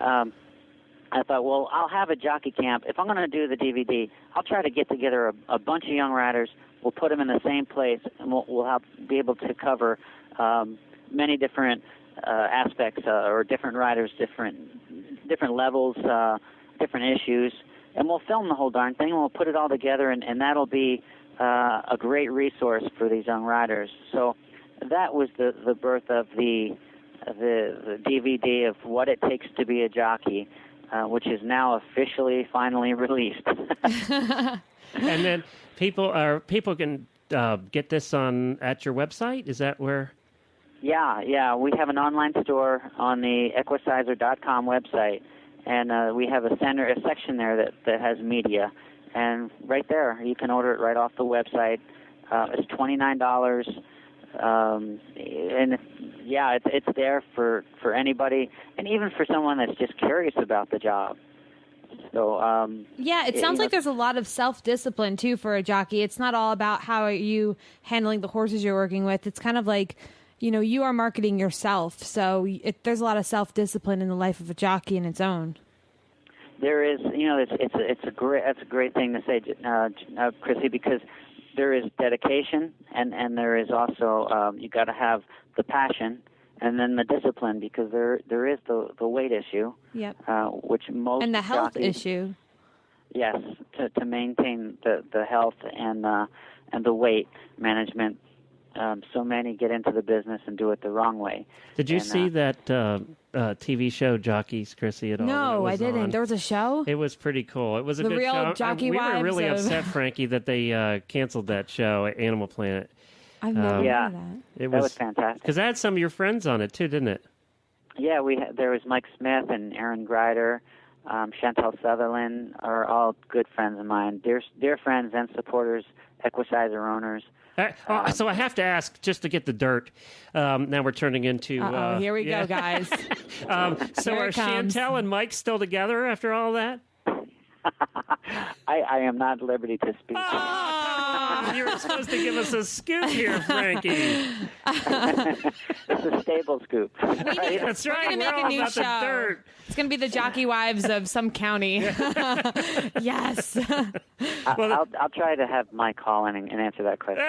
Speaker 6: I thought, well, I'll have a jockey camp. If I'm going to do the DVD, I'll try to get together a bunch of young riders. We'll put them in the same place, and we'll be able to cover many different aspects or different riders, different levels, different issues, and we'll film the whole darn thing, and we'll put it all together, and that'll be a great resource for these young riders. So that was the birth of the DVD of What It Takes to Be a Jockey, which is now officially, finally released.
Speaker 1: And then people can get this at your website. Is that where?
Speaker 6: Yeah. We have an online store on the Equicizer.com website, and we have a section there that has media, and right there you can order it right off the website. It's $29. And it's there for anybody, and even for someone that's just curious about the job. So
Speaker 3: it sounds like there's a lot of self-discipline too for a jockey. It's not all about how are you handling the horses you're working with. It's kind of like, you are marketing yourself. So there's a lot of self-discipline in the life of a jockey in its own.
Speaker 6: There is, that's a great thing to say, Chrissy, because there is dedication, and there is also you got to have the passion, and then the discipline, because there is the weight issue.
Speaker 3: Yep.
Speaker 6: Which most
Speaker 3: and the health
Speaker 6: jockeys,
Speaker 3: issue.
Speaker 6: Yes, to maintain the health and the weight management. So many get into the business and do it the wrong way.
Speaker 1: Did you see that TV show Jockeys, Chrissy, at all?
Speaker 3: No, I didn't.
Speaker 1: On?
Speaker 3: There was a show?
Speaker 1: It was pretty cool. It was a
Speaker 3: the
Speaker 1: good
Speaker 3: real
Speaker 1: show.
Speaker 3: Jockey
Speaker 1: we
Speaker 3: Wives
Speaker 1: were really upset, Frankie, that they canceled that show at Animal Planet.
Speaker 3: I've never heard of that.
Speaker 6: That was fantastic.
Speaker 1: Because I had some of your friends on it, too, didn't it?
Speaker 6: Yeah, there was Mike Smith and Aaron Greider, Chantal Sutherland are all good friends of mine, dear friends and supporters, Equicizer owners.
Speaker 1: So I have to ask, just to get the dirt. Now we're turning into...
Speaker 3: here we go, guys.
Speaker 1: So are Chantal and Mike still together after all that?
Speaker 6: I am not at liberty to speak.
Speaker 1: You were supposed to give us a scoop here, Frankie.
Speaker 6: It's a stable scoop. Right?
Speaker 1: That's right.
Speaker 3: We're going to make a new show.
Speaker 1: The dirt.
Speaker 3: It's going to be the Jockey Wives of some county. Yes.
Speaker 6: I'll try to have Mike call in and answer that question.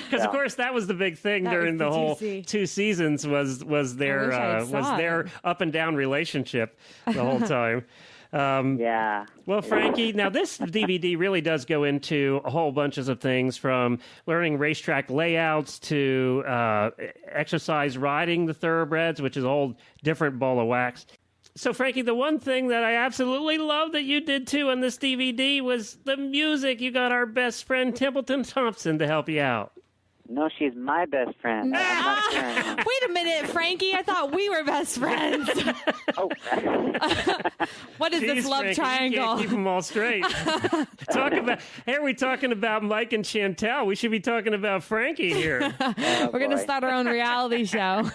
Speaker 1: Because, of course, that was the big thing during the whole 2 seasons was their up and down relationship the whole time. Well, Frankie, now this DVD really does go into a whole bunches of things, from learning racetrack layouts to exercise riding the thoroughbreds, which is a whole different ball of wax. So, Frankie, the one thing that I absolutely love that you did, too, on this DVD was the music. You got our best friend, Templeton Thompson, to help you out.
Speaker 6: No, she's my best friend. I'm not sharing.
Speaker 3: Wait a minute, Frankie. I thought we were best friends.
Speaker 6: Oh.
Speaker 3: What is this love
Speaker 1: Frankie,
Speaker 3: triangle?
Speaker 1: You can't keep them all straight. Hey, are we talking about Mike and Chantal? We should be talking about Frankie here.
Speaker 3: We're going to start our own reality show.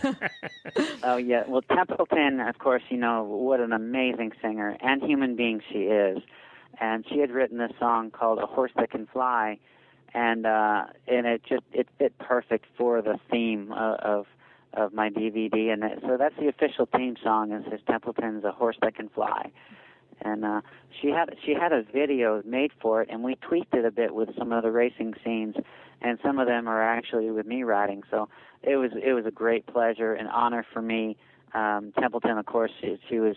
Speaker 6: Oh, yeah. Well, Templeton, of course, what an amazing singer and human being she is. And she had written this song called A Horse That Can Fly. And it fit perfect for the theme of my DVD, and so that's the official theme song. Is Templeton's "A Horse That Can Fly," and she had a video made for it, and we tweaked it a bit with some of the racing scenes, and some of them are actually with me riding. So it was a great pleasure and honor for me. Templeton, of course, she was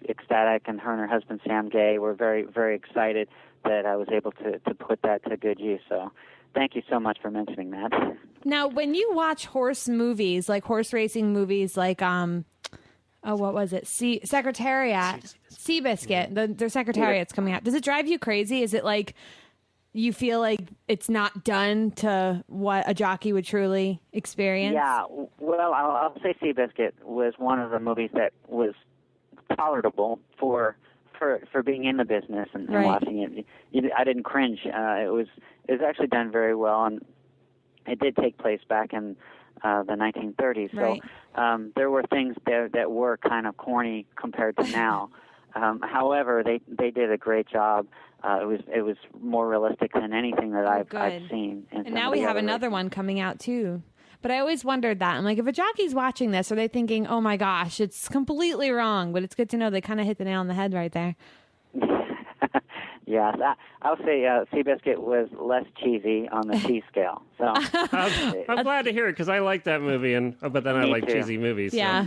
Speaker 6: ecstatic, and her husband Sam Gay were very, very excited that I was able to put that to good use. So thank you so much for mentioning that.
Speaker 3: Now, when you watch horse movies, like horse racing movies, like, what was it? Secretariat, Seabiscuit, their Secretariat's coming out. Does it drive you crazy? Is it like you feel like it's not done to what a jockey would truly experience?
Speaker 6: Yeah, well, I'll say Seabiscuit was one of the movies that was tolerable for being in the business and watching it. I didn't cringe. It was actually done very well, and it did take place back in the 1930s.
Speaker 3: Right.
Speaker 6: So there were things there that were kind of corny compared to now. However, they did a great job. It was more realistic than anything that I've seen.
Speaker 3: And now we have another one coming out too. But I always wondered that. I'm like, if a jockey's watching this, are they thinking, oh my gosh, it's completely wrong? But it's good to know they kind of hit the nail on the head right there.
Speaker 6: Yes, I'll say Seabiscuit was less cheesy on the cheese scale. So
Speaker 1: I'm glad to hear it because I like that movie, but then I like cheesy movies. So.
Speaker 3: Yeah.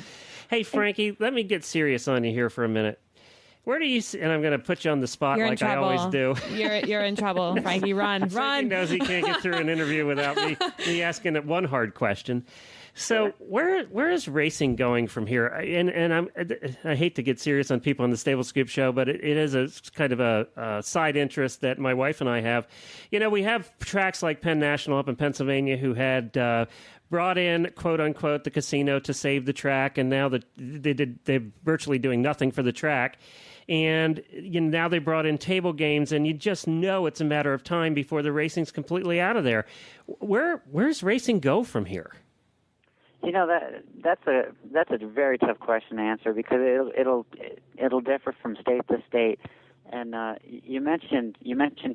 Speaker 1: Hey, Frankie, let me get serious on you here for a minute. Where do you see, and I'm going to put you on the spot
Speaker 3: You're
Speaker 1: like
Speaker 3: in
Speaker 1: I
Speaker 3: trouble.
Speaker 1: always do.
Speaker 3: You're in trouble, Frankie. Run.
Speaker 1: Frankie knows he can't get through an interview without me asking it one hard question. So where is racing going from here? And I hate to get serious on people on the Stable Scoop show, but it is a kind of a side interest that my wife and I have. You know, we have tracks like Penn National up in Pennsylvania who had brought in, quote unquote, the casino to save the track, and now they're virtually doing nothing for the track. And now they brought in table games, and you just know it's a matter of time before the racing's completely out of there. Where's racing go from here?
Speaker 6: You know, that's a very tough question to answer because it'll differ from state to state. And you mentioned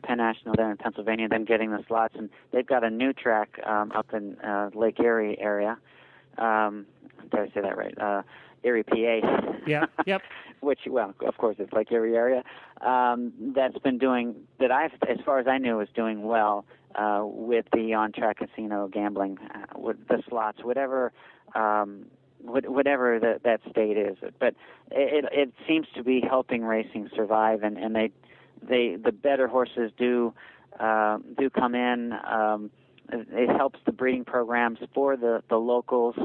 Speaker 6: Penn National there in Pennsylvania, them getting the slots, and they've got a new track up in Lake Erie area. Did I say that right? Erie, PA.
Speaker 1: Yeah. Yep.
Speaker 6: Which, well, of course, it's Lake Erie area. That's been doing that. As far as I knew, was doing well with the on-track casino gambling, with the slots, whatever that state is. But it seems to be helping racing survive, and the better horses do come in. It helps the breeding programs for the locals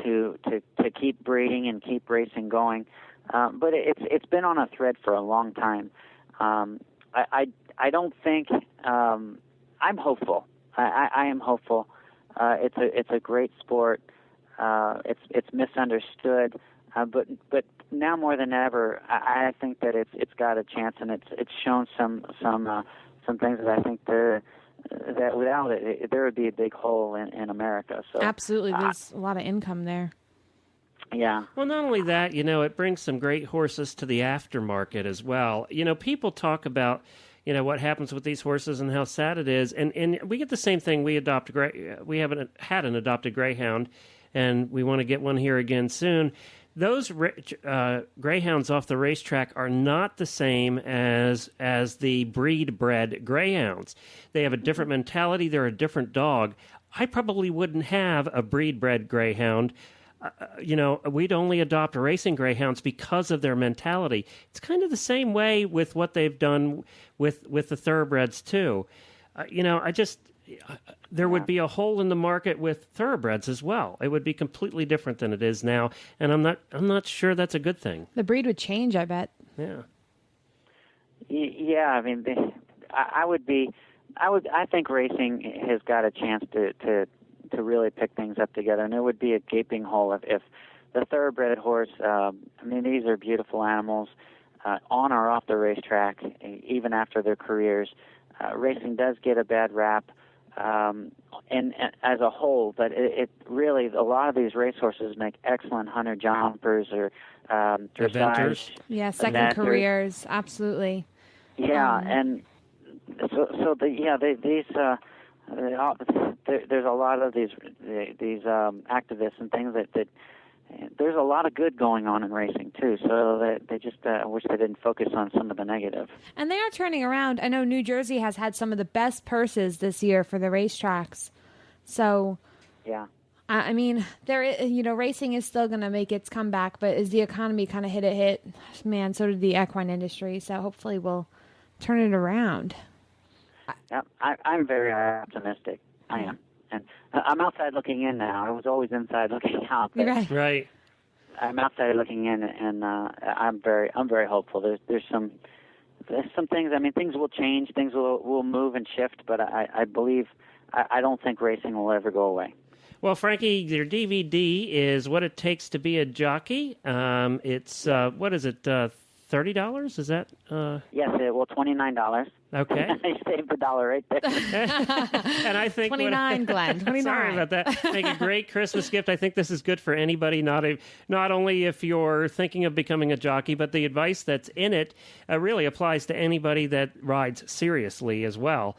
Speaker 6: to keep breeding and keep racing going. But it's been on a thread for a long time. I don't think I'm hopeful. I am hopeful. It's a great sport. It's misunderstood, but now more than ever, I think that it's got a chance, and it's shown some things that I think that without it, there would be a big hole in America. So
Speaker 3: absolutely, there's a lot of income there.
Speaker 1: Yeah. Well, not only that, it brings some great horses to the aftermarket as well. People talk about, what happens with these horses and how sad it is. And we get the same thing. We haven't had an adopted greyhound, and we want to get one here again soon. Those greyhounds off the racetrack are not the same as the breed-bred greyhounds. They have a different mentality. They're a different dog. I probably wouldn't have a breed-bred greyhound. We'd only adopt racing greyhounds because of their mentality. It's kind of the same way with what they've done with the thoroughbreds too. There would be a hole in the market with thoroughbreds as well. It would be completely different than it is now, and I'm not sure that's a good thing.
Speaker 3: The breed would change, I bet.
Speaker 1: Yeah.
Speaker 6: Yeah, I mean, I think racing has got a chance to really pick things up together, and it would be a gaping hole if the thoroughbred horse. These are beautiful animals, on or off the racetrack, even after their careers. Racing does get a bad rap, and as a whole, but it really, a lot of these racehorses make excellent hunter jumpers or dressage.
Speaker 3: Yeah, second careers, absolutely.
Speaker 6: Yeah, and there's a lot of these activists and things that there's a lot of good going on in racing too. So they just wish they didn't focus on some of the negative. And
Speaker 3: they are turning around. I know New Jersey has had some of the best purses this year for the racetracks. So
Speaker 6: yeah,
Speaker 3: racing is still going to make its comeback. But as the economy kind of hit, man, so did the equine industry. So hopefully we'll turn it around.
Speaker 6: Yeah, I'm very optimistic. I am, and I'm outside looking in now. I was always inside looking out.
Speaker 1: Right.
Speaker 6: I'm outside looking in, and I'm very hopeful. There's some things. I mean, things will change. Things will move and shift. But I believe I don't think racing will ever go away.
Speaker 1: Well, Frankie, your DVD is What It Takes to Be a Jockey. It's what is it? $30? Is that?
Speaker 6: Yes. $29.
Speaker 1: Okay.
Speaker 6: I saved the $1 right there.
Speaker 1: And I think
Speaker 3: $29, Glenn. $29.
Speaker 1: Sorry about that. Make a great Christmas gift. I think this is good for anybody. Not only if you're thinking of becoming a jockey, but the advice that's in it really applies to anybody that rides seriously as well.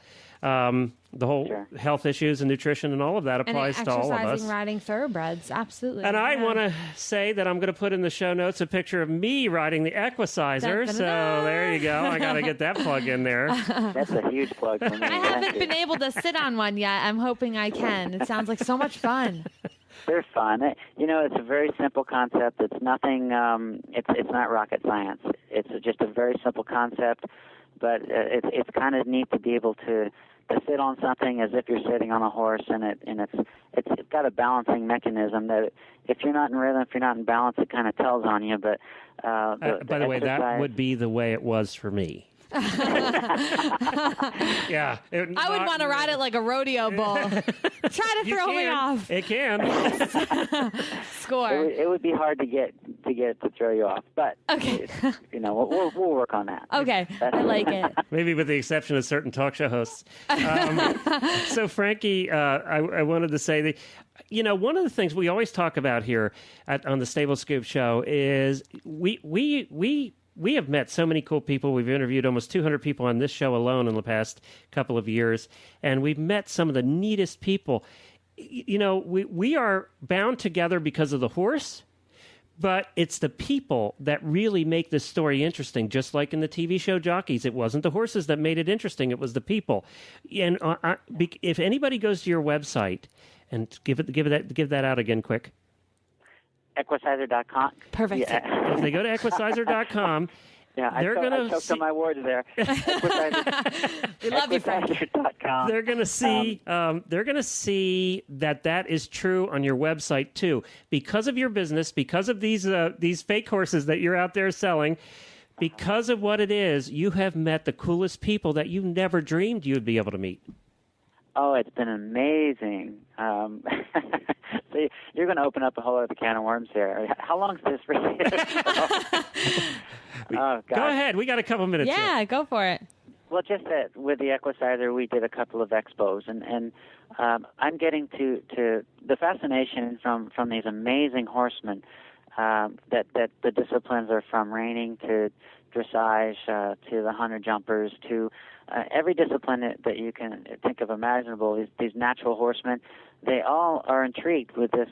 Speaker 1: the whole
Speaker 6: Sure.
Speaker 1: health issues and nutrition and all of that applies to all of us.
Speaker 3: Exercising, riding thoroughbreds, absolutely.
Speaker 1: And I want to say that I'm going to put in the show notes a picture of me riding the Equicizer.
Speaker 3: Dun, dun,
Speaker 1: So
Speaker 3: dun, dun.
Speaker 1: there you go. I got to get that plug in there.
Speaker 6: That's a huge plug for me.
Speaker 3: I haven't been able to sit on one yet. I'm hoping I can. It sounds like so much fun.
Speaker 6: They're fun. It's a very simple concept. It's nothing. It's not rocket science. It's just a very simple concept, but it's kind of neat to be able to sit on something as if you're sitting on a horse, and it's got a balancing mechanism that if you're not in rhythm, if you're not in balance, it kind of tells on you. But
Speaker 1: by the way, that would be the way it was for me. Yeah,
Speaker 3: I would want to ride it like a rodeo bull. Try to throw me off.
Speaker 1: It can.
Speaker 3: Score.
Speaker 6: It would be hard to get it to throw you off, but
Speaker 3: Okay.
Speaker 6: we'll work on that.
Speaker 3: Okay, I like it.
Speaker 1: Maybe with the exception of certain talk show hosts. So, Frankie, I wanted to say that, one of the things we always talk about here on the Stable Scoop show is we have met so many cool people. We've interviewed almost 200 people on this show alone in the past couple of years, and we've met some of the neatest people. We are bound together because of the horse, but it's the people that really make this story interesting. Just like in the TV show Jockeys, it wasn't the horses that made it interesting; it was the people. And if anybody goes to your website and give that out again, quick.
Speaker 6: Equicizer.com.
Speaker 3: Perfect.
Speaker 6: Yeah.
Speaker 1: If they go to Equicizer.com,
Speaker 6: Yeah, I choked on my words there.
Speaker 3: We love you, Frank.
Speaker 6: Equicizer.com.
Speaker 1: they're going to see that is true on your website too, because of your business, because of these fake horses that you're out there selling. Because of what it is, you have met the coolest people that you never dreamed you'd be able to meet.
Speaker 6: Oh, it's been amazing. So you're going to open up a whole other can of worms here. How long is this for you? Oh, God.
Speaker 1: Go ahead. We got a couple minutes.
Speaker 3: Yeah,
Speaker 1: here.
Speaker 3: go for it.
Speaker 6: Well, just that with the Equicizer, we did a couple of expos, and I'm getting to the fascination from these amazing horsemen that the disciplines are from reining to dressage to the hunter jumpers to every discipline that you can think of imaginable. These natural horsemen, they all are intrigued with this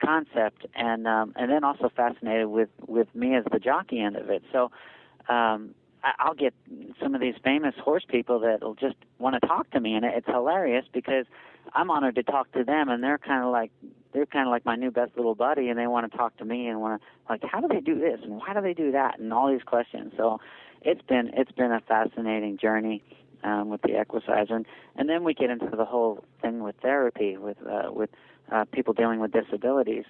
Speaker 6: concept, and then also fascinated with me as the jockey end of it. So I'll get some of these famous horse people that will just want to talk to me, and it's hilarious because I'm honored to talk to them, and they're kind of like my new best little buddy, and they want to talk to me and want to, like, how do they do this and why do they do that and all these questions. So it's been a fascinating journey with the Equicizer, and then we get into the whole thing with therapy with people dealing with disabilities,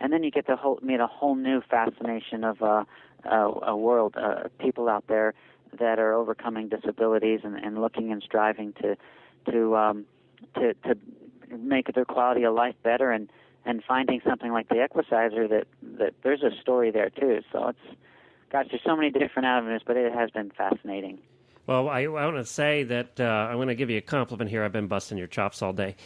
Speaker 6: and then you get to meet a whole new fascination of a world, people out there that are overcoming disabilities and looking and striving to make their quality of life better, and finding something like the Equicizer that there's a story there too. So there's so many different avenues, but it has been fascinating.
Speaker 1: Well, I want to say that I want to give you a compliment here. I've been busting your chops all day.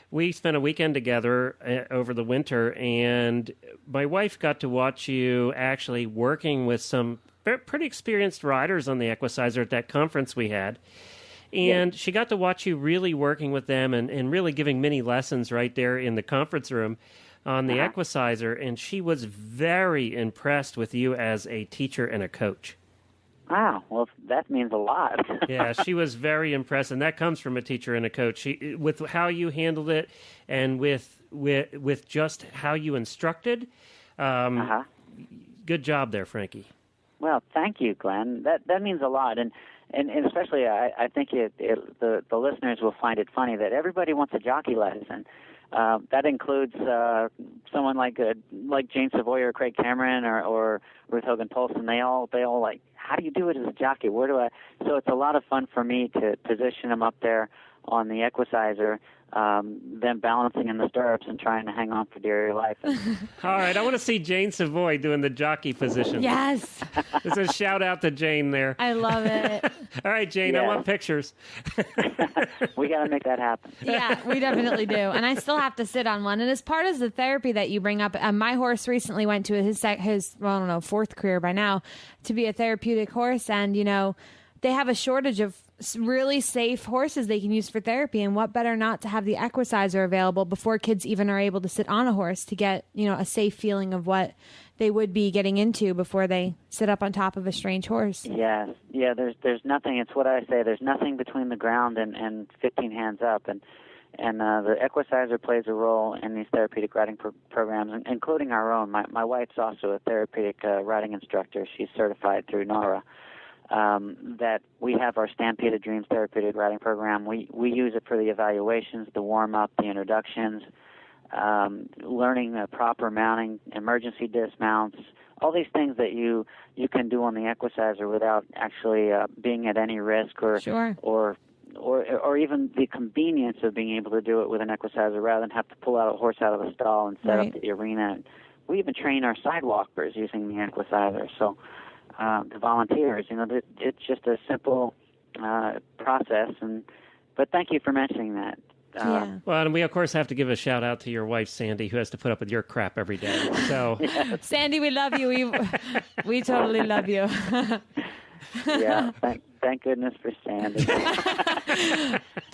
Speaker 1: We spent a weekend together over the winter, and my wife got to watch you actually working with some pretty experienced riders on the Equicizer at that conference we had. And she got to watch you really working with them and really giving mini lessons right there in the conference room on the Equicizer, and she was very impressed with you as a teacher and a coach.
Speaker 6: Wow, well, that means a lot.
Speaker 1: Yeah, she was very impressed, and that comes from a teacher and a coach. With how you handled it, and with just how you instructed. Good job there, Frankie.
Speaker 6: Well, thank you, Glenn. That means a lot, and especially I think the listeners will find it funny that everybody wants a jockey lesson. That includes someone like Jane Savoy or Craig Cameron or Ruth Hogan Polson. They all like, how do you do it as a jockey? Where do I? So it's a lot of fun for me to position them up there on the Equicizer, them balancing in the stirrups and trying to hang on for dear life.
Speaker 1: All right, I want to see Jane Savoy doing the jockey position.
Speaker 3: Yes.
Speaker 1: It's a shout out to Jane there.
Speaker 3: I love it.
Speaker 1: All right, Jane, I want pictures.
Speaker 6: We got to make that happen.
Speaker 3: Yeah, we definitely do. And I still have to sit on one. And as part of the therapy that you bring up, my horse recently went to his fourth career by now to be a therapeutic horse. And, they have a shortage of really safe horses they can use for therapy, and what better not to have the Equicizer available before kids even are able to sit on a horse to get, a safe feeling of what they would be getting into before they sit up on top of a strange horse.
Speaker 6: Yes. Yeah, there's nothing, it's what I say, there's nothing between the ground and 15 hands up, and the Equicizer plays a role in these therapeutic riding programs, including our own. My wife's also a therapeutic riding instructor. She's certified through NARA. That we have our Stampede of Dreams therapeutic riding program. We use it for the evaluations, the warm-up, the introductions, learning the proper mounting, emergency dismounts, all these things that you can do on the Equicizer without actually being at any risk or even the convenience of being able to do it with an Equicizer rather than have to pull out a horse out of the stall and set up the arena. We even train our sidewalkers using the Equicizer. So the volunteers, it's just a simple process. But thank you for mentioning that.
Speaker 3: Yeah.
Speaker 1: Well, and we, of course, have to give a shout-out to your wife, Sandy, who has to put up with your crap every day. So,
Speaker 3: Sandy, we love you. We totally love you.
Speaker 6: Yeah, thank goodness for Sandy.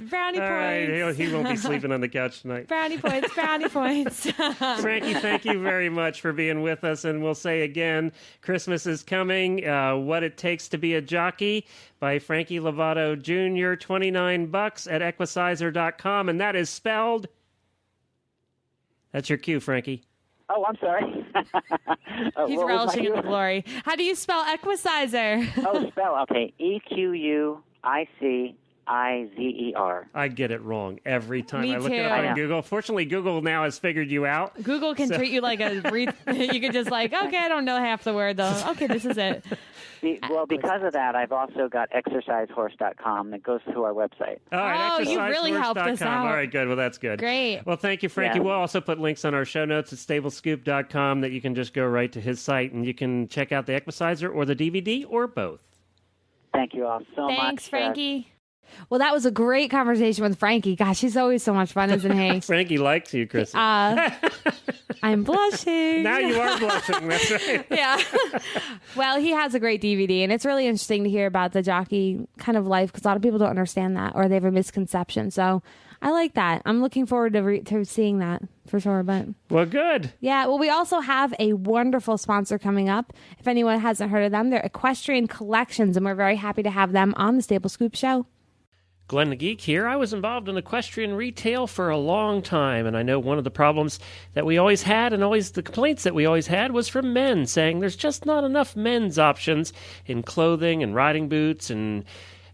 Speaker 3: Brownie
Speaker 1: all
Speaker 3: points.
Speaker 1: right, he won't be sleeping on the couch tonight.
Speaker 3: Brownie points, brownie points.
Speaker 1: Frankie, thank you very much for being with us. And we'll say again, Christmas is coming. What It Takes to Be a Jockey by Frankie Lovato Jr., $29 at Equicizer.com. And that is spelled... That's your cue, Frankie.
Speaker 6: Oh, I'm sorry.
Speaker 3: He's relishing in the glory. How do you spell Equicizer?
Speaker 6: Okay. EQUICIZER.
Speaker 1: I get it wrong every time
Speaker 3: Me
Speaker 1: I look
Speaker 3: too.
Speaker 1: it up on Google. Fortunately, Google now has figured you out.
Speaker 3: Google can treat you like you could just okay, I don't know half the word though. Okay, this is it.
Speaker 6: Well, because of that, I've also got exercisehorse.com that goes to our website.
Speaker 1: All right,
Speaker 3: you really helped us out.
Speaker 1: All right, good. Well, that's good.
Speaker 3: Great.
Speaker 1: Well, thank you, Frankie.
Speaker 6: Yeah.
Speaker 1: We'll also put links on our show notes at stablescoop.com that you can just go right to his site and you can check out the Equicizer or the DVD or both.
Speaker 6: Thank you all so much.
Speaker 3: Thanks, Frankie. Well, that was a great conversation with Frankie. Gosh, he's always so much fun, isn't he?
Speaker 1: Frankie likes you, Chrissy.
Speaker 3: I'm blushing.
Speaker 1: Now you are blushing. That's right.
Speaker 3: Yeah. Well, he has a great DVD, and it's really interesting to hear about the jockey kind of life because a lot of people don't understand that or they have a misconception. So I like that. I'm looking forward to seeing that for sure. But
Speaker 1: well, good.
Speaker 3: Yeah. Well, we also have a wonderful sponsor coming up. If anyone hasn't heard of them, they're Equestrian Collections, and we're very happy to have them on the Stable Scoop Show.
Speaker 1: Glenn the Geek here. I was involved in equestrian retail for a long time, and I know one of the problems that we always had and always the complaints that we always had was from men saying there's just not enough men's options in clothing and riding boots and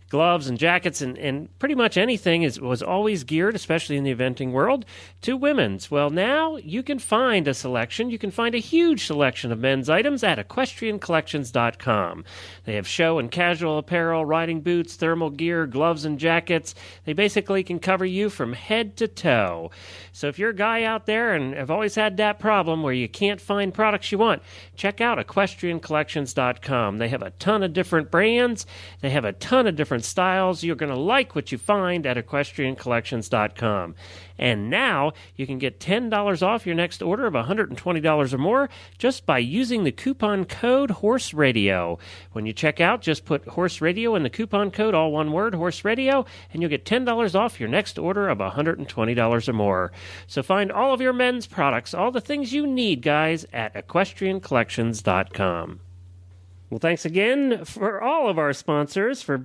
Speaker 1: gloves and jackets and pretty much anything was always geared, especially in the eventing world, to women's. Well, now you can find a selection. You can find a huge selection of men's items at equestriancollections.com. They have show and casual apparel, riding boots, thermal gear, gloves and jackets. They basically can cover you from head to toe. So if you're a guy out there and have always had that problem where you can't find products you want, check out equestriancollections.com. They have a ton of different brands. They have a ton of different styles. You're going to like what you find at equestriancollections.com. And now you can get $10 off your next order of $120 or more just by using the coupon code Horse Radio. When you check out, just put Horse Radio in the coupon code, all one word, Horse Radio, and you'll get $10 off your next order of $120 or more. So find all of your men's products, all the things you need, guys, at equestriancollections.com. Well, thanks again for all of our sponsors for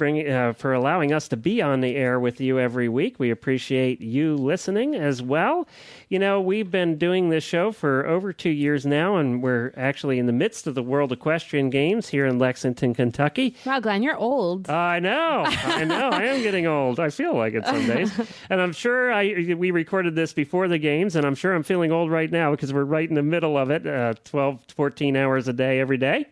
Speaker 1: for allowing us to be on the air with you every week. We appreciate you listening as well. You know, we've been doing this show for over 2 years now, and we're actually in the midst of the World Equestrian Games here in Lexington, Kentucky.
Speaker 3: Wow, Glenn, you're old.
Speaker 1: I know. I am getting old. I feel like it some days. And I'm sure we recorded this before the games, and I'm sure I'm feeling old right now because we're right in the middle of it, 12, 14 hours a day, every day.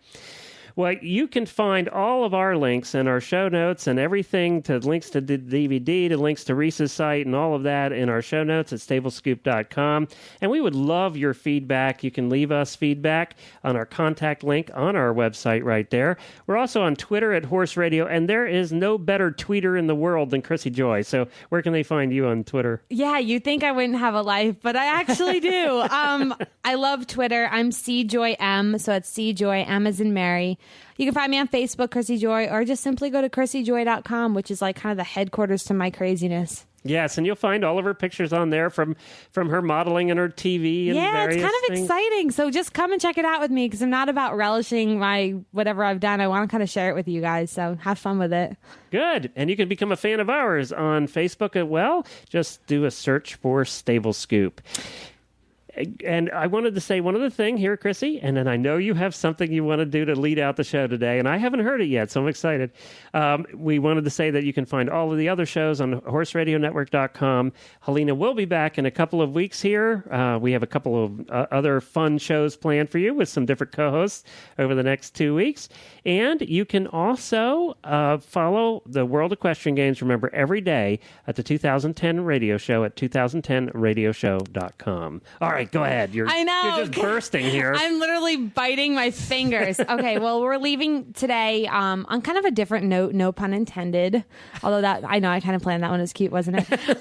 Speaker 1: Well, you can find all of our links and our show notes and everything to links to the DVD, to links to Reese's site and all of that in our show notes at stablescoop.com. And we would love your feedback. You can leave us feedback on our contact link on our website right there. We're also on Twitter at Horse Radio, and there is no better tweeter in the world than Chrissy Joy. So where can they find you on Twitter?
Speaker 3: Yeah, you think I wouldn't have a life, but I actually do. I love Twitter. I'm CJoyM, so it's CJoy, M as in Mary. You can find me on Facebook, Chrissy Joy, or just simply go to chrissyjoy.com, which is like kind of the headquarters to my craziness.
Speaker 1: Yes, and you'll find all of her pictures on there from her modeling and her TV and
Speaker 3: yeah, it's
Speaker 1: various
Speaker 3: kind of
Speaker 1: things.
Speaker 3: exciting. So just come and check it out with me because I'm not about relishing my whatever I've done. I want to kind of share it with you guys. So have fun with it.
Speaker 1: Good. And you can become a fan of ours on Facebook as well. Just do a search for Stable Scoop. And I wanted to say one other thing here, Chrissy, and then I know you have something you want to do to lead out the show today, and I haven't heard it yet, so I'm excited. We wanted to say that you can find all of the other shows on horseradionetwork.com. Helena will be back in a couple of weeks here. We have a couple of other fun shows planned for you with some different co-hosts over the next 2 weeks. And you can also follow the World Equestrian Games, remember, every day at the 2010 radio show at 2010radioshow.com. All right, go ahead.
Speaker 3: I know.
Speaker 1: You're just bursting here.
Speaker 3: I'm literally biting my fingers. Okay, well, we're leaving today on kind of a different note, no pun intended. Although that, I know I kind of planned that one. It was cute, wasn't it?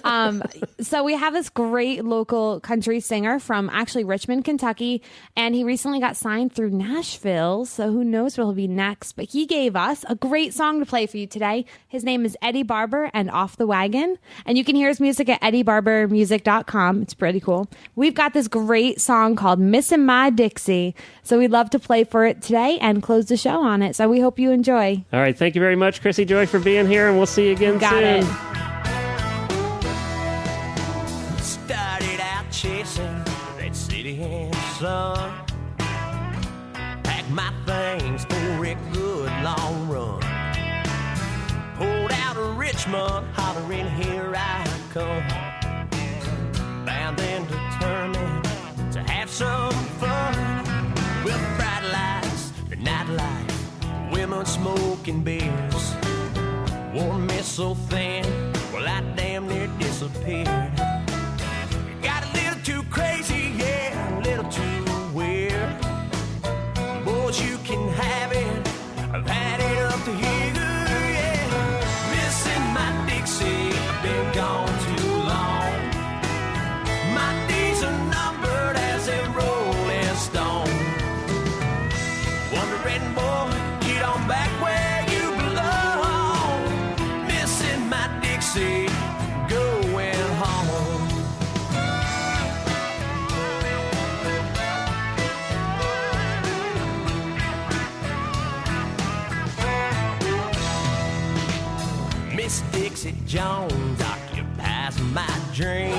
Speaker 3: So we have this great local country singer from actually Richmond, Kentucky, and he recently got signed through Nashville, so who knows where he'll be next. But he gave us a great song to play for you today. His name is Eddie Barber and Off the Wagon, and you can hear his music at eddiebarbermusic.com. It's pretty cool. We've got this great song called Missin' My Dixie, so we'd love to play for it today and close the show on it. So we hope you enjoy.
Speaker 1: All right, thank you very much, Chrissy Joy, for being here, and we'll see you again
Speaker 3: Got
Speaker 1: soon.
Speaker 3: it.
Speaker 2: Started out chasing that city and sun. Packed my things for a good long run. Pulled out of Richmond, hollering, here I come. Bound and determined to have some fun. With bright lights, the nightlife, women smoking beers. Wore me so thin, well I damn near disappeared. Got a little too crazy, yeah, a little too weird. Boys, you can have it, I've had it up to here, yeah. Missing my Dixie, I've been gone too long. My days are numbered as a rolling stone. Wondering, boy, get on back where you belong. Missing my Dixie, going home. Miss Dixie Jones occupies my dream.